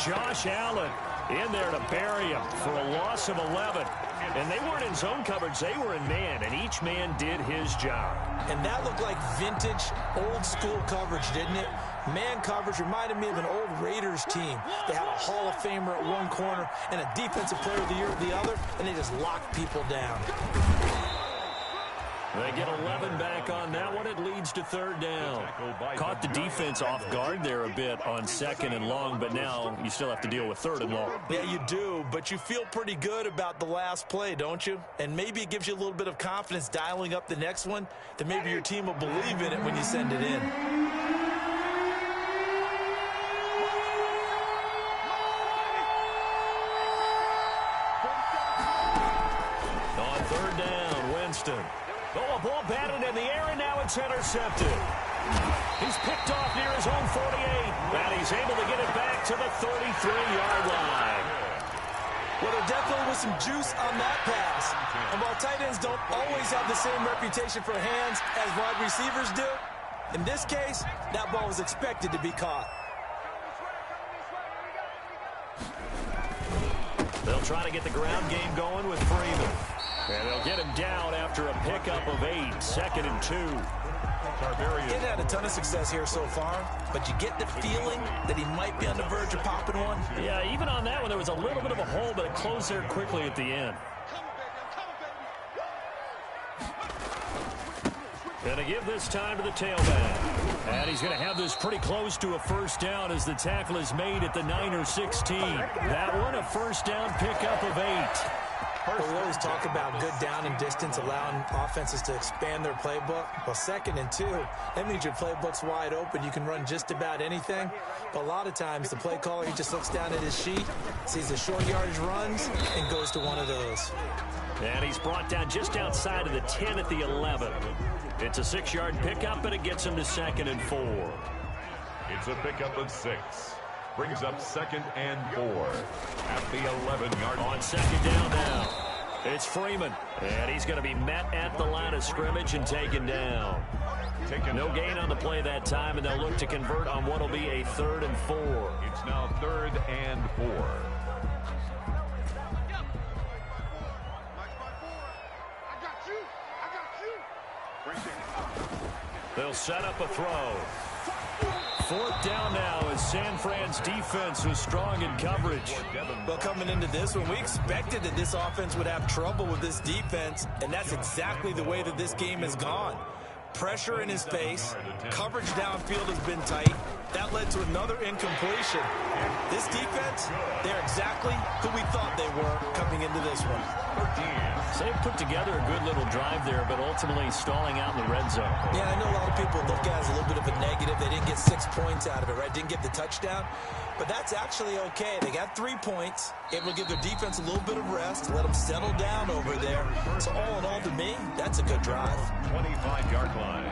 Josh Allen in there to bury him for a loss of 11. And they weren't in zone coverage. They were in man, and each man did his job. And that looked like vintage, old-school coverage, didn't it? Man coverage reminded me of an old Raiders team. They had a Hall of Famer at one corner and a Defensive Player of the Year at the other, and they just locked people down. They get 11 back on that one. It leads to 3rd down. Caught the defense off guard there a bit on 2nd and long, but now you still have to deal with 3rd and long. Yeah, you do, but you feel pretty good about the last play, don't you? And maybe it gives you a little bit of confidence dialing up the next one, that maybe your team will believe in it when you send it in. On 3rd down, Winston. Oh, a ball batted in the air, and now it's intercepted. He's picked off near his own 48, and he's able to get it back to the 33-yard line. Well, there definitely was some juice on that pass. And while tight ends don't always have the same reputation for hands as wide receivers do, in this case, that ball was expected to be caught. They'll try to get the ground game going with Freeman. And they'll get him down after a pickup of 8, 2nd and 2. He hasn't had a ton of success here so far, but you get the feeling that he might be on the verge of popping one. Yeah, even on that one, there was a little bit of a hole, but it closed there quickly at the end. Going to give this time to the tailback. And he's going to have this pretty close to a 1st down as the tackle is made at the 9-16. That one, a 1st down pickup of 8. We always talk about good down and distance, allowing offenses to expand their playbook. Well, 2nd and 2, that means your playbook's wide open. You can run just about anything. But a lot of times, the play caller, he just looks down at his sheet, sees the short yardage runs, and goes to one of those. And he's brought down just outside of the 10 at the 11. It's a 6-yard pickup, but it gets him to 2nd and 4. It's a pickup of 6. Brings up 2nd and 4 at the 11-yard line. On 2nd down now, it's Freeman. And he's going to be met at the line of scrimmage and taken down. No gain on the play that time, and they'll look to convert on what will be a 3rd and 4. It's now 3rd and 4. They'll set up a throw. 4th down now as San Fran's defense was strong in coverage. Well, coming into this one, we expected that this offense would have trouble with this defense, and that's exactly the way that this game has gone. Pressure in his face. Coverage downfield has been tight. That led to another incompletion. This defense, they're exactly who we thought they were coming into this one. So they put together a good little drive there, but ultimately stalling out in the red zone. Yeah, I know a lot of people look at it as a little bit of a negative. They didn't get 6 points out of it, right? Didn't get the touchdown. But that's actually okay. They got 3 points. It will give their defense a little bit of rest, let them settle down over there. So all in all, to me, that's a good drive. 25-yard line.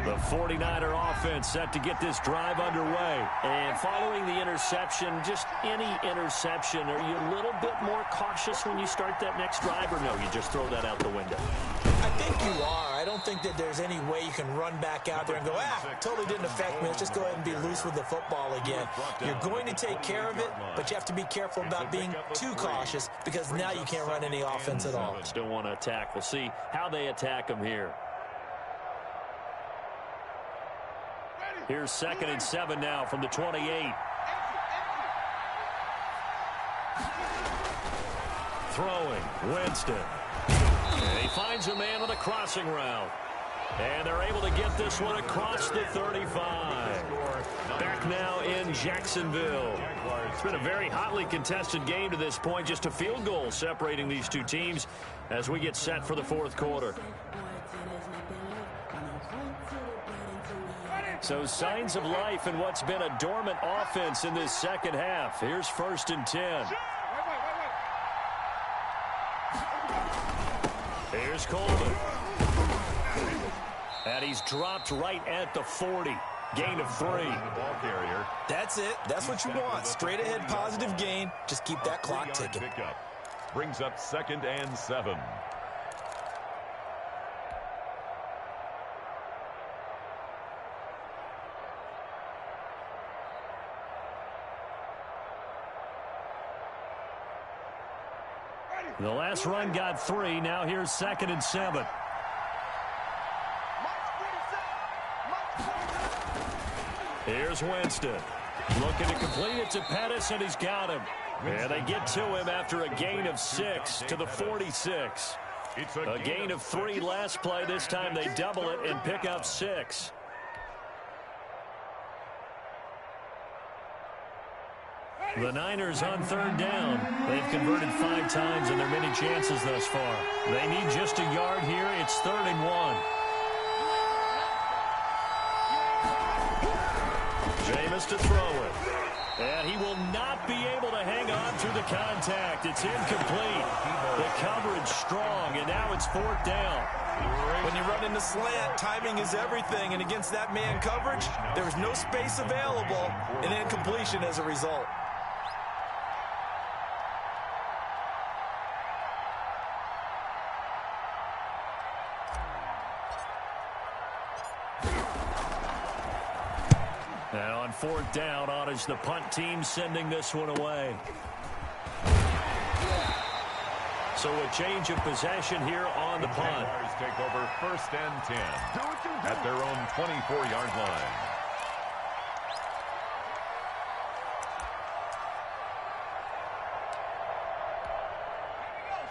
The 49er offense set to get this drive underway. And following the interception, just any interception, are you a little bit more cautious when you start that next drive, or no, you just throw that out the window? I think you are. I don't think that there's any way you can run back out there and go, totally didn't affect me. Let's just go ahead and be loose with the football again. You're going to take care of it, but you have to be careful about being too cautious because now you can't run any offense at all. Still want to attack. We'll see how they attack them here. Here's 2nd and 7 now from the 28. Throwing, Winston. And he finds a man on the crossing route. And they're able to get this one across the 35. Back now in Jacksonville. It's been a very hotly contested game to this point. Just a field goal separating these two teams as we get set for the fourth quarter. So signs of life in what's been a dormant offense in this second half. Here's 1st and 10. Here's Coleman. And he's dropped right at the 40. Gain of 3. That's it. That's what you want. Straight ahead positive gain. Just keep that clock ticking. Brings up 2nd and 7. The last run got 3. Now here's 2nd and 7. Here's Winston. Looking to complete it to Pettis, and he's got him. And they get to him after a gain of 6 to the 46. A gain of 3 last play. This time they double it and pick up 6. The Niners on 3rd down. They've converted 5 times in their many chances thus far. They need just a yard here. It's 3rd and 1. Jameis to throw it. And he will not be able to hang on through the contact. It's incomplete. The coverage strong, and now it's 4th down. When you run in the slant, timing is everything. And against that man coverage, there's no space available, and incompletion as a result. Now on 4th down, on is the punt team sending this one away. So a change of possession here on the punt. Jaguars take over 1st and 10 at their own 24-yard line.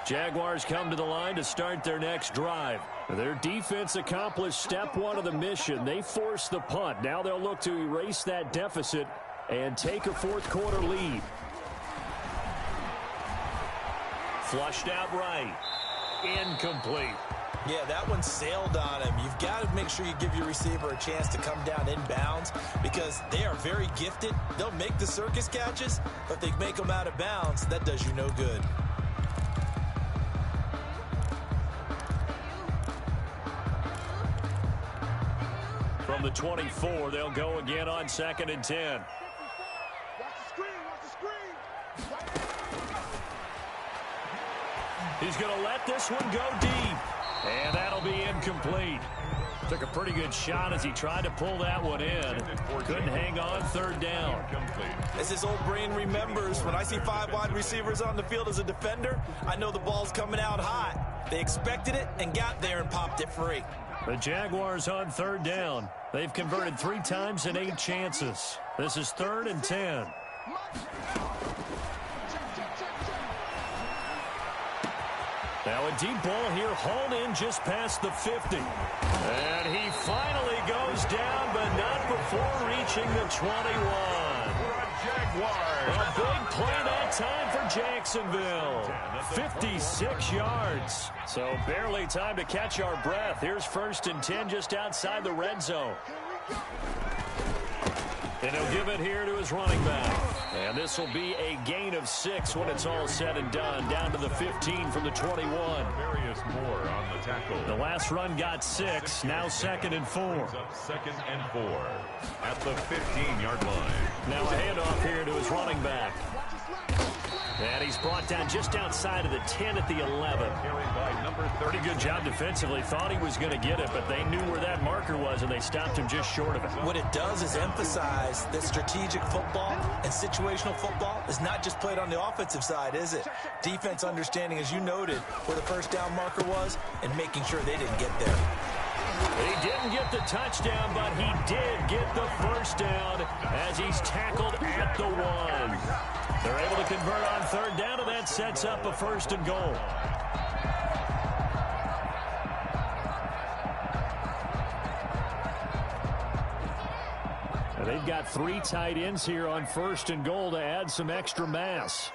Jaguars come to the line to start their next drive. Their defense accomplished step 1 of the mission. They forced the punt. Now they'll look to erase that deficit and take a fourth quarter lead. Flushed out right. Incomplete. Yeah, that one sailed on him. You've got to make sure you give your receiver a chance to come down inbounds because they are very gifted. They'll make the circus catches, but if they make them out of bounds, that does you no good. From the 24, they'll go again on 2nd and 10. He's going to let this one go deep. And that'll be incomplete. Took a pretty good shot as he tried to pull that one in. Couldn't hang on 3rd down. As his old brain remembers, when I see 5 wide receivers on the field as a defender, I know the ball's coming out hot. They expected it and got there and popped it free. The Jaguars on 3rd down. They've converted 3 times in 8 chances. This is 3rd and 10. Now a deep ball here, hauled in just past the 50. And he finally goes down, but not before reaching the 21. A big play that time for Jacksonville. 56 yards. So barely time to catch our breath. Here's 1st and 10 just outside the red zone. And he'll give it here to his running back. And this will be a gain of 6 when it's all said and done. Down to the 15 from the 21. Various more on the tackle. The last run got 6. Now 2nd and 4. Up 2nd and 4 at the 15-yard line. Now a handoff here to his running back. And he's brought down just outside of the 10 at the 11. Pretty good job defensively. Thought he was going to get it, but they knew where that marker was, and they stopped him just short of it. What it does is emphasize that strategic football and situational football is not just played on the offensive side, is it? Defense understanding, as you noted, where the first down marker was and making sure they didn't get there. He didn't get the touchdown, but he did get the first down as he's tackled at the 1. They're able to convert on third down, and that sets up a 1st and goal. And they've got 3 tight ends here on 1st and goal to add some extra mass.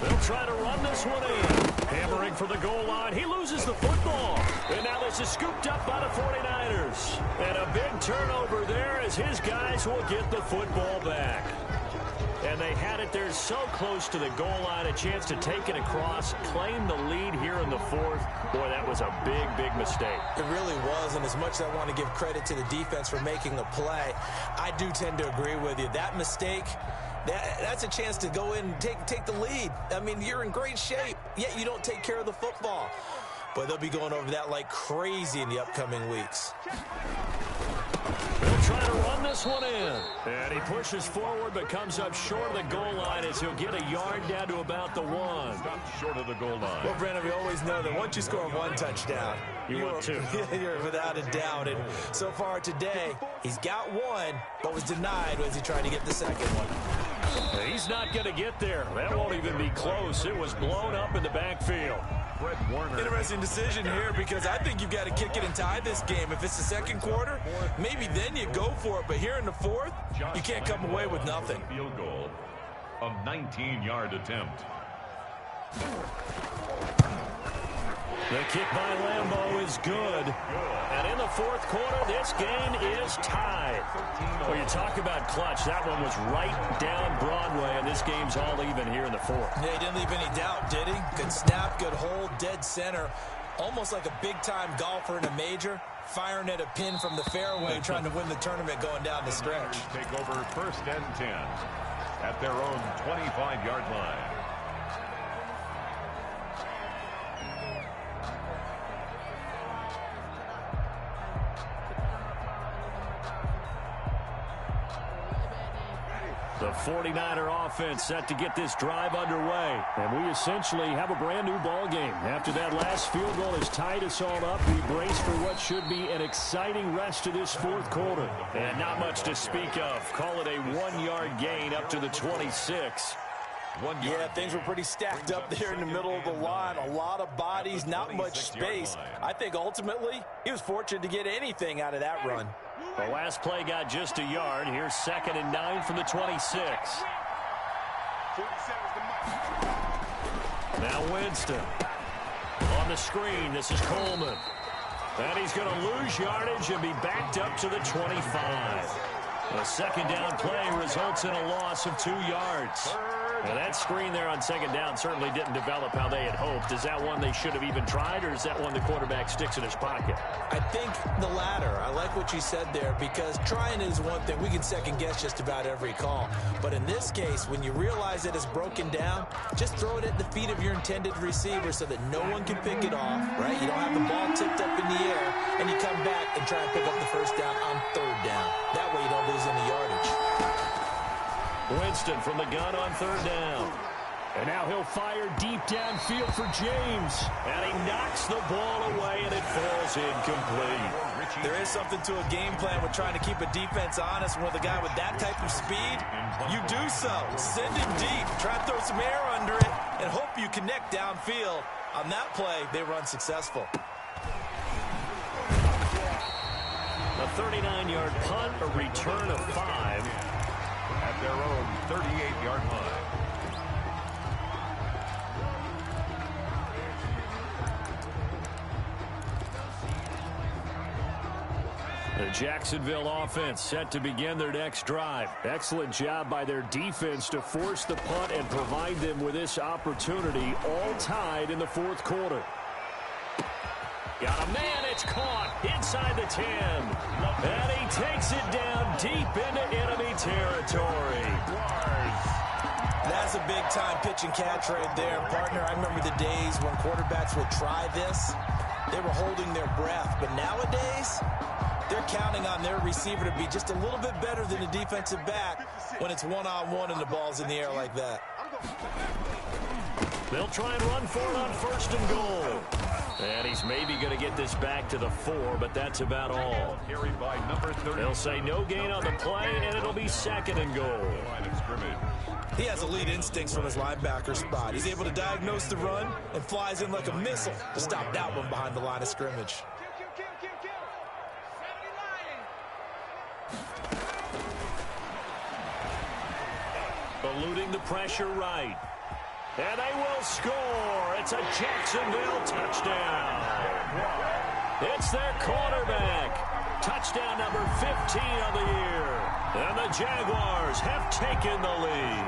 They'll try to run this one in. Hammering for the goal line. He loses the football. And now this is scooped up by the 49ers. And a big turnover there as his guys will get the football back. And they had it there so close to the goal line, a chance to take it across, claim the lead here in the 4th. Boy, that was a big, big mistake. It really was, and as much as I want to give credit to the defense for making the play, I do tend to agree with you. That mistake, that's a chance to go in and take the lead. I mean, you're in great shape, yet you don't take care of the football. But they'll be going over that like crazy in the upcoming weeks. They'll try to run this one in. And he pushes forward but comes up short of the goal line as he'll get a yard down to about the 1. Stop short of the goal line. Well, Brandon, we always know that once you score 1 touchdown, want 2. You're without a doubt. And so far today, he's got 1, but was denied as he tried to get the second one. He's not going to get there. That won't even be close. It was blown up in the backfield. Interesting decision here because I think you've got to kick it and tie this game. If it's the second quarter, maybe then you go for it. But here in the 4th, you can't come away with nothing. Field goal, a 19-yard attempt. The kick by Lambeau is good. And in the 4th quarter, this game is tied. Well, you talk about clutch. That one was right down Broadway, and this game's all even here in the 4th. Yeah, he didn't leave any doubt, did he? Good snap, good hold, dead center. Almost like a big-time golfer in a major, firing at a pin from the fairway, trying to win the tournament going down the stretch. Take over 1st and 10 at their own 25-yard line. The 49er offense set to get this drive underway. And we essentially have a brand new ball game. After that last field goal has tied us all up, we brace for what should be an exciting rest of this 4th quarter. And not much to speak of. Call it a 1-yard gain up to the 26. Yeah, things were pretty stacked up there in the middle of the line. A lot of bodies, not much space. I think ultimately he was fortunate to get anything out of that run. The last play got just a yard. Here's 2nd and 9 from the 26. Now Winston. On the screen, this is Coleman. And he's going to lose yardage and be backed up to the 25. The 2nd down play results in a loss of 2 yards. Now that screen there on 2nd down certainly didn't develop how they had hoped. Is that one they should have even tried, or is that one the quarterback sticks in his pocket? I think the latter. I like what you said there, because trying is one thing. We can second-guess just about every call. But in this case, when you realize that it's broken down, just throw it at the feet of your intended receiver so that no one can pick it off, right? You don't have the ball tipped up in the air, and you come back and try and pick up the 1st down on 3rd down. That way you don't lose any yardage. Winston from the gun on 3rd down. And now he'll fire deep downfield for James. And he knocks the ball away, and it falls incomplete. There is something to a game plan with trying to keep a defense honest. With a guy with that type of speed, you do so. Send him deep. Try to throw some air under it and hope you connect downfield. On that play, they were unsuccessful. A 39-yard punt, a return of 5. At their own 38-yard line. The Jacksonville offense set to begin their next drive. Excellent job by their defense to force the punt and provide them with this opportunity, all tied in the 4th quarter. Got a man, it's caught inside the 10. And he takes it down deep into enemy territory. That's a big-time pitch and catch right there. Partner, I remember the days when quarterbacks would try this. They were holding their breath. But nowadays, they're counting on their receiver to be just a little bit better than the defensive back when it's one-on-one and the ball's in the air like that. They'll try and run for it on 1st and goal. And he's maybe going to get this back to the 4, but that's about all. They'll say no gain on the play, and it'll be 2nd and goal. He has elite instincts from his linebacker spot. He's able to diagnose the run and flies in like a missile to stop that one behind the line of scrimmage. Eluding the pressure right. And they will score. It's a Jacksonville touchdown. It's their quarterback. Touchdown number 15 of the year. And the Jaguars have taken the lead.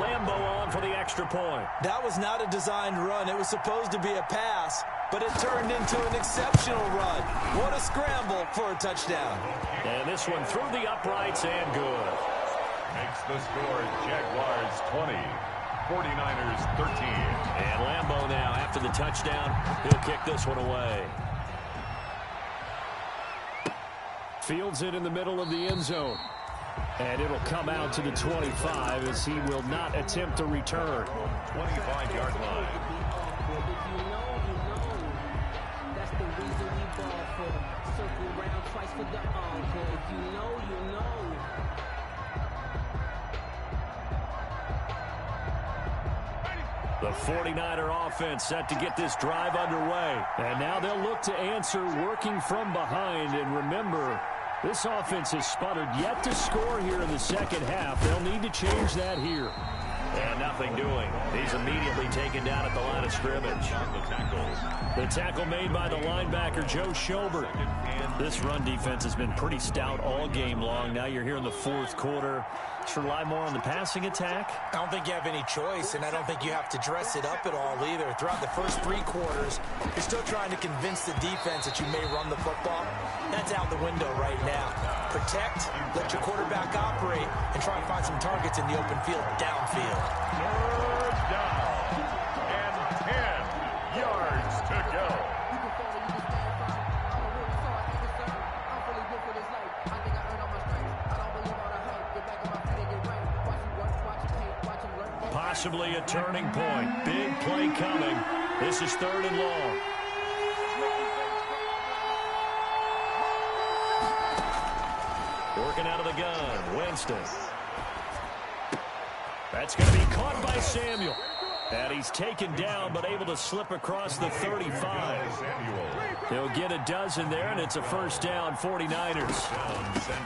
Lambo on for the extra point. That was not a designed run. It was supposed to be a pass, but it turned into an exceptional run. What a scramble for a touchdown. And this one through the uprights and good. Makes the score Jaguars 20, 49ers 13. And Lambo now, after the touchdown, he'll kick this one away. Fields it in the middle of the end zone. And it'll come out to the 25 as he will not attempt a return. 25-yard line. That's the reason we ball for. Circle round twice for the encore. You know. The 49er offense set to get this drive underway. And now they'll look to answer working from behind. And remember, this offense has sputtered yet to score here in the second half. They'll need to change that here. And nothing doing. He's immediately taken down at the line of scrimmage. The tackle made by the linebacker, Joe Schobert. This run defense has been pretty stout all game long. Now you're here in the 4th quarter. Should rely more on the passing attack? I don't think you have any choice, and I don't think you have to dress it up at all either. Throughout the first 3 quarters, you're still trying to convince the defense that you may run the football. That's out the window right now. Protect, let your quarterback operate, and try and find some targets in the open field downfield. 3rd down and 10 yards to go. Possibly a turning point. Big play coming. This is 3rd and long. Working out of the gun, Winston. That's going to be caught by Samuel. And he's taken down, but able to slip across the 35. They'll get a dozen there, and it's a 1st down, 49ers.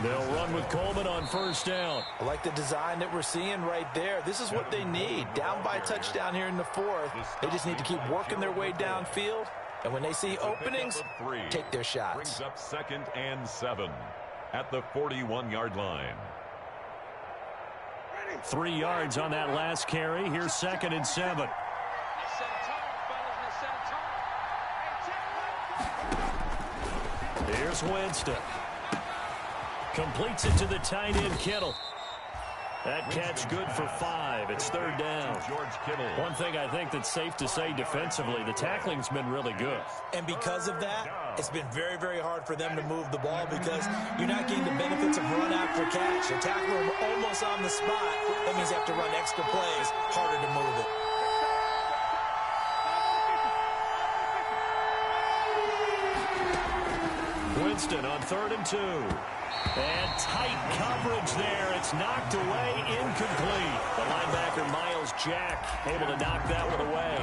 They'll run with Coleman on 1st down. I like the design that we're seeing right there. This is what they need. Down by a touchdown here in the 4th. They just need to keep working their way downfield. And when they see openings, take their shots. Brings up 2nd and 7 at the 41-yard line. 3 yards on that last carry. Here's 2nd and 7. Here's Winston. Completes it to the tight end, Kittle. That catch good for 5. It's 3rd down. George Kittle. One thing I think that's safe to say defensively, the tackling's been really good. And because of that, it's been very, very hard for them to move the ball because you're not getting the benefits of run after catch. You're tackling them almost on the spot. That means you have to run extra plays, harder to move it. Winston on 3rd and 2. And tight coverage there. It's knocked away, incomplete. The linebacker, Miles Jack, able to knock that one away.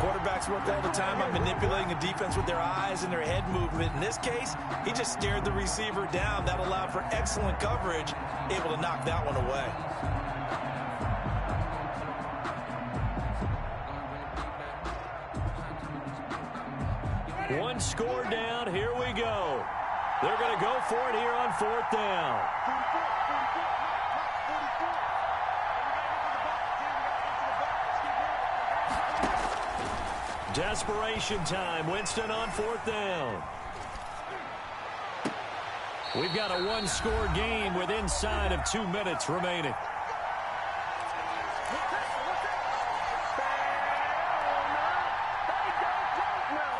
Quarterbacks work all the time on manipulating the defense with their eyes and their head movement. In this case, he just stared the receiver down. That allowed for excellent coverage, able to knock that one away. One score down. Here we go. They're going to go for it here on 4th down. Desperation time. Winston on 4th down. We've got a one-score game with inside of 2 minutes remaining.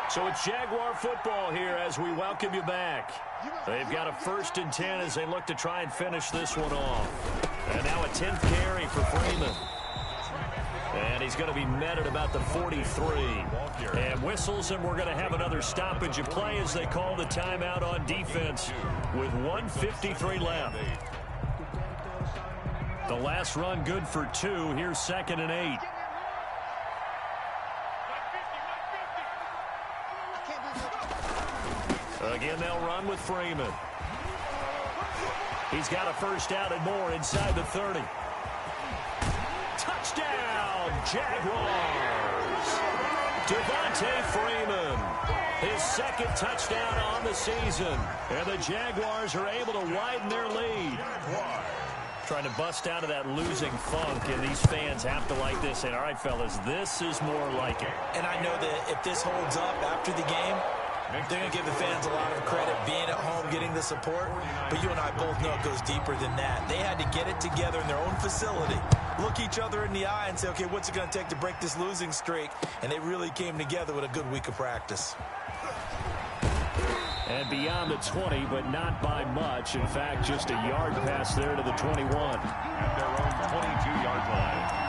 So it's Jaguar football here as we welcome you back. They've got a 1st and 10 as they look to try and finish this one off. And now a 10th carry for Freeman. And he's going to be met at about the 43. And whistles, and we're going to have another stoppage of play as they call the timeout on defense with 1:53 left. The last run good for 2. Here's 2nd and 8. Again, they'll run with Freeman. He's got a first down and more inside the 30. Touchdown, Jaguars! Devontae Freeman, his 2nd touchdown on the season. And the Jaguars are able to widen their lead. Trying to bust out of that losing funk, and these fans have to like this. And all right, fellas, this is more like it. And I know that if this holds up after the game, they're going to give the fans a lot of credit being at home, getting the support. But you and I both know it goes deeper than that. They had to get it together in their own facility, look each other in the eye and say, okay, what's it going to take to break this losing streak? And they really came together with a good week of practice. And beyond the 20, but not by much. In fact, just a yard pass there to the 21. At their own 22-yard line.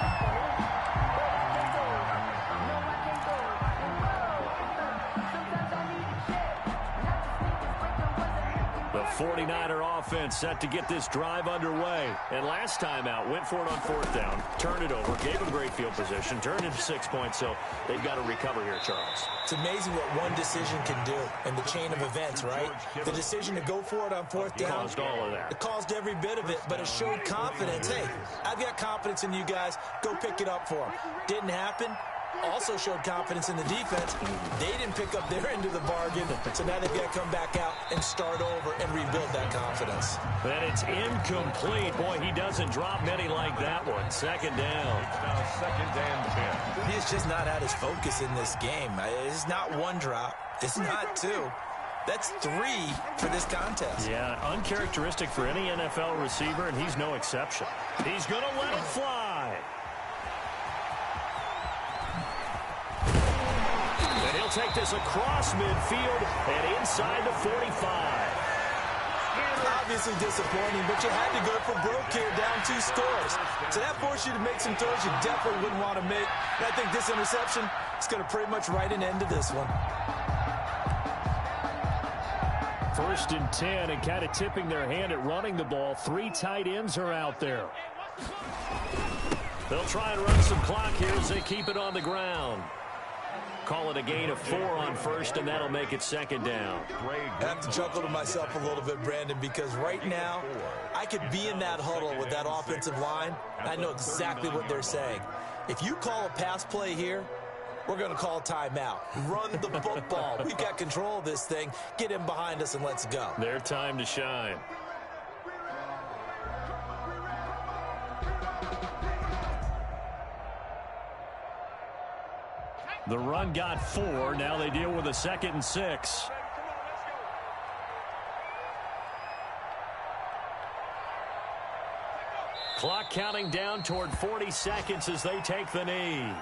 The 49er offense set to get this drive underway. And last time out, went for it on 4th down, turned it over, gave them great field position, turned into 6 points, so they've got to recover here, Charles. It's amazing what one decision can do in the chain of events, right? The decision to go for it on 4th down. Caused all of that. It caused every bit of it, but it showed confidence. Hey, I've got confidence in you guys. Go pick it up for them. Didn't happen. Also showed confidence in the defense. They didn't pick up their end of the bargain, so now they've got to come back out and start over and rebuild that confidence. And it's incomplete. Boy, he doesn't drop many like that one. 2nd down. It's now 2nd and 10. He's just not at his focus in this game. It's not 1 drop. It's not 2. That's 3 for this contest. Yeah, uncharacteristic for any NFL receiver, and he's no exception. He's going to let it fly. And he'll take this across midfield and inside the 45. Obviously disappointing, but you had to go for broke here, down 2 scores. So that forced you to make some throws you definitely wouldn't want to make. And I think this interception is going to pretty much write an end to this one. 1st and 10, and kind of tipping their hand at running the ball. 3 tight ends are out there. They'll try and run some clock here as they keep it on the ground. Call it a gain of 4 on 1st, and that'll make it 2nd down. I have to chuckle to myself a little bit, Brandon, because right now I could be in that huddle with that offensive line. I know exactly what they're saying. If you call a pass play here, we're going to call a timeout. Run the football. We've got control of this thing. Get him behind us and let's go. Their time to shine. The run got 4. Now they deal with a 2nd and 6. Clock counting down toward 40 seconds as they take the knee.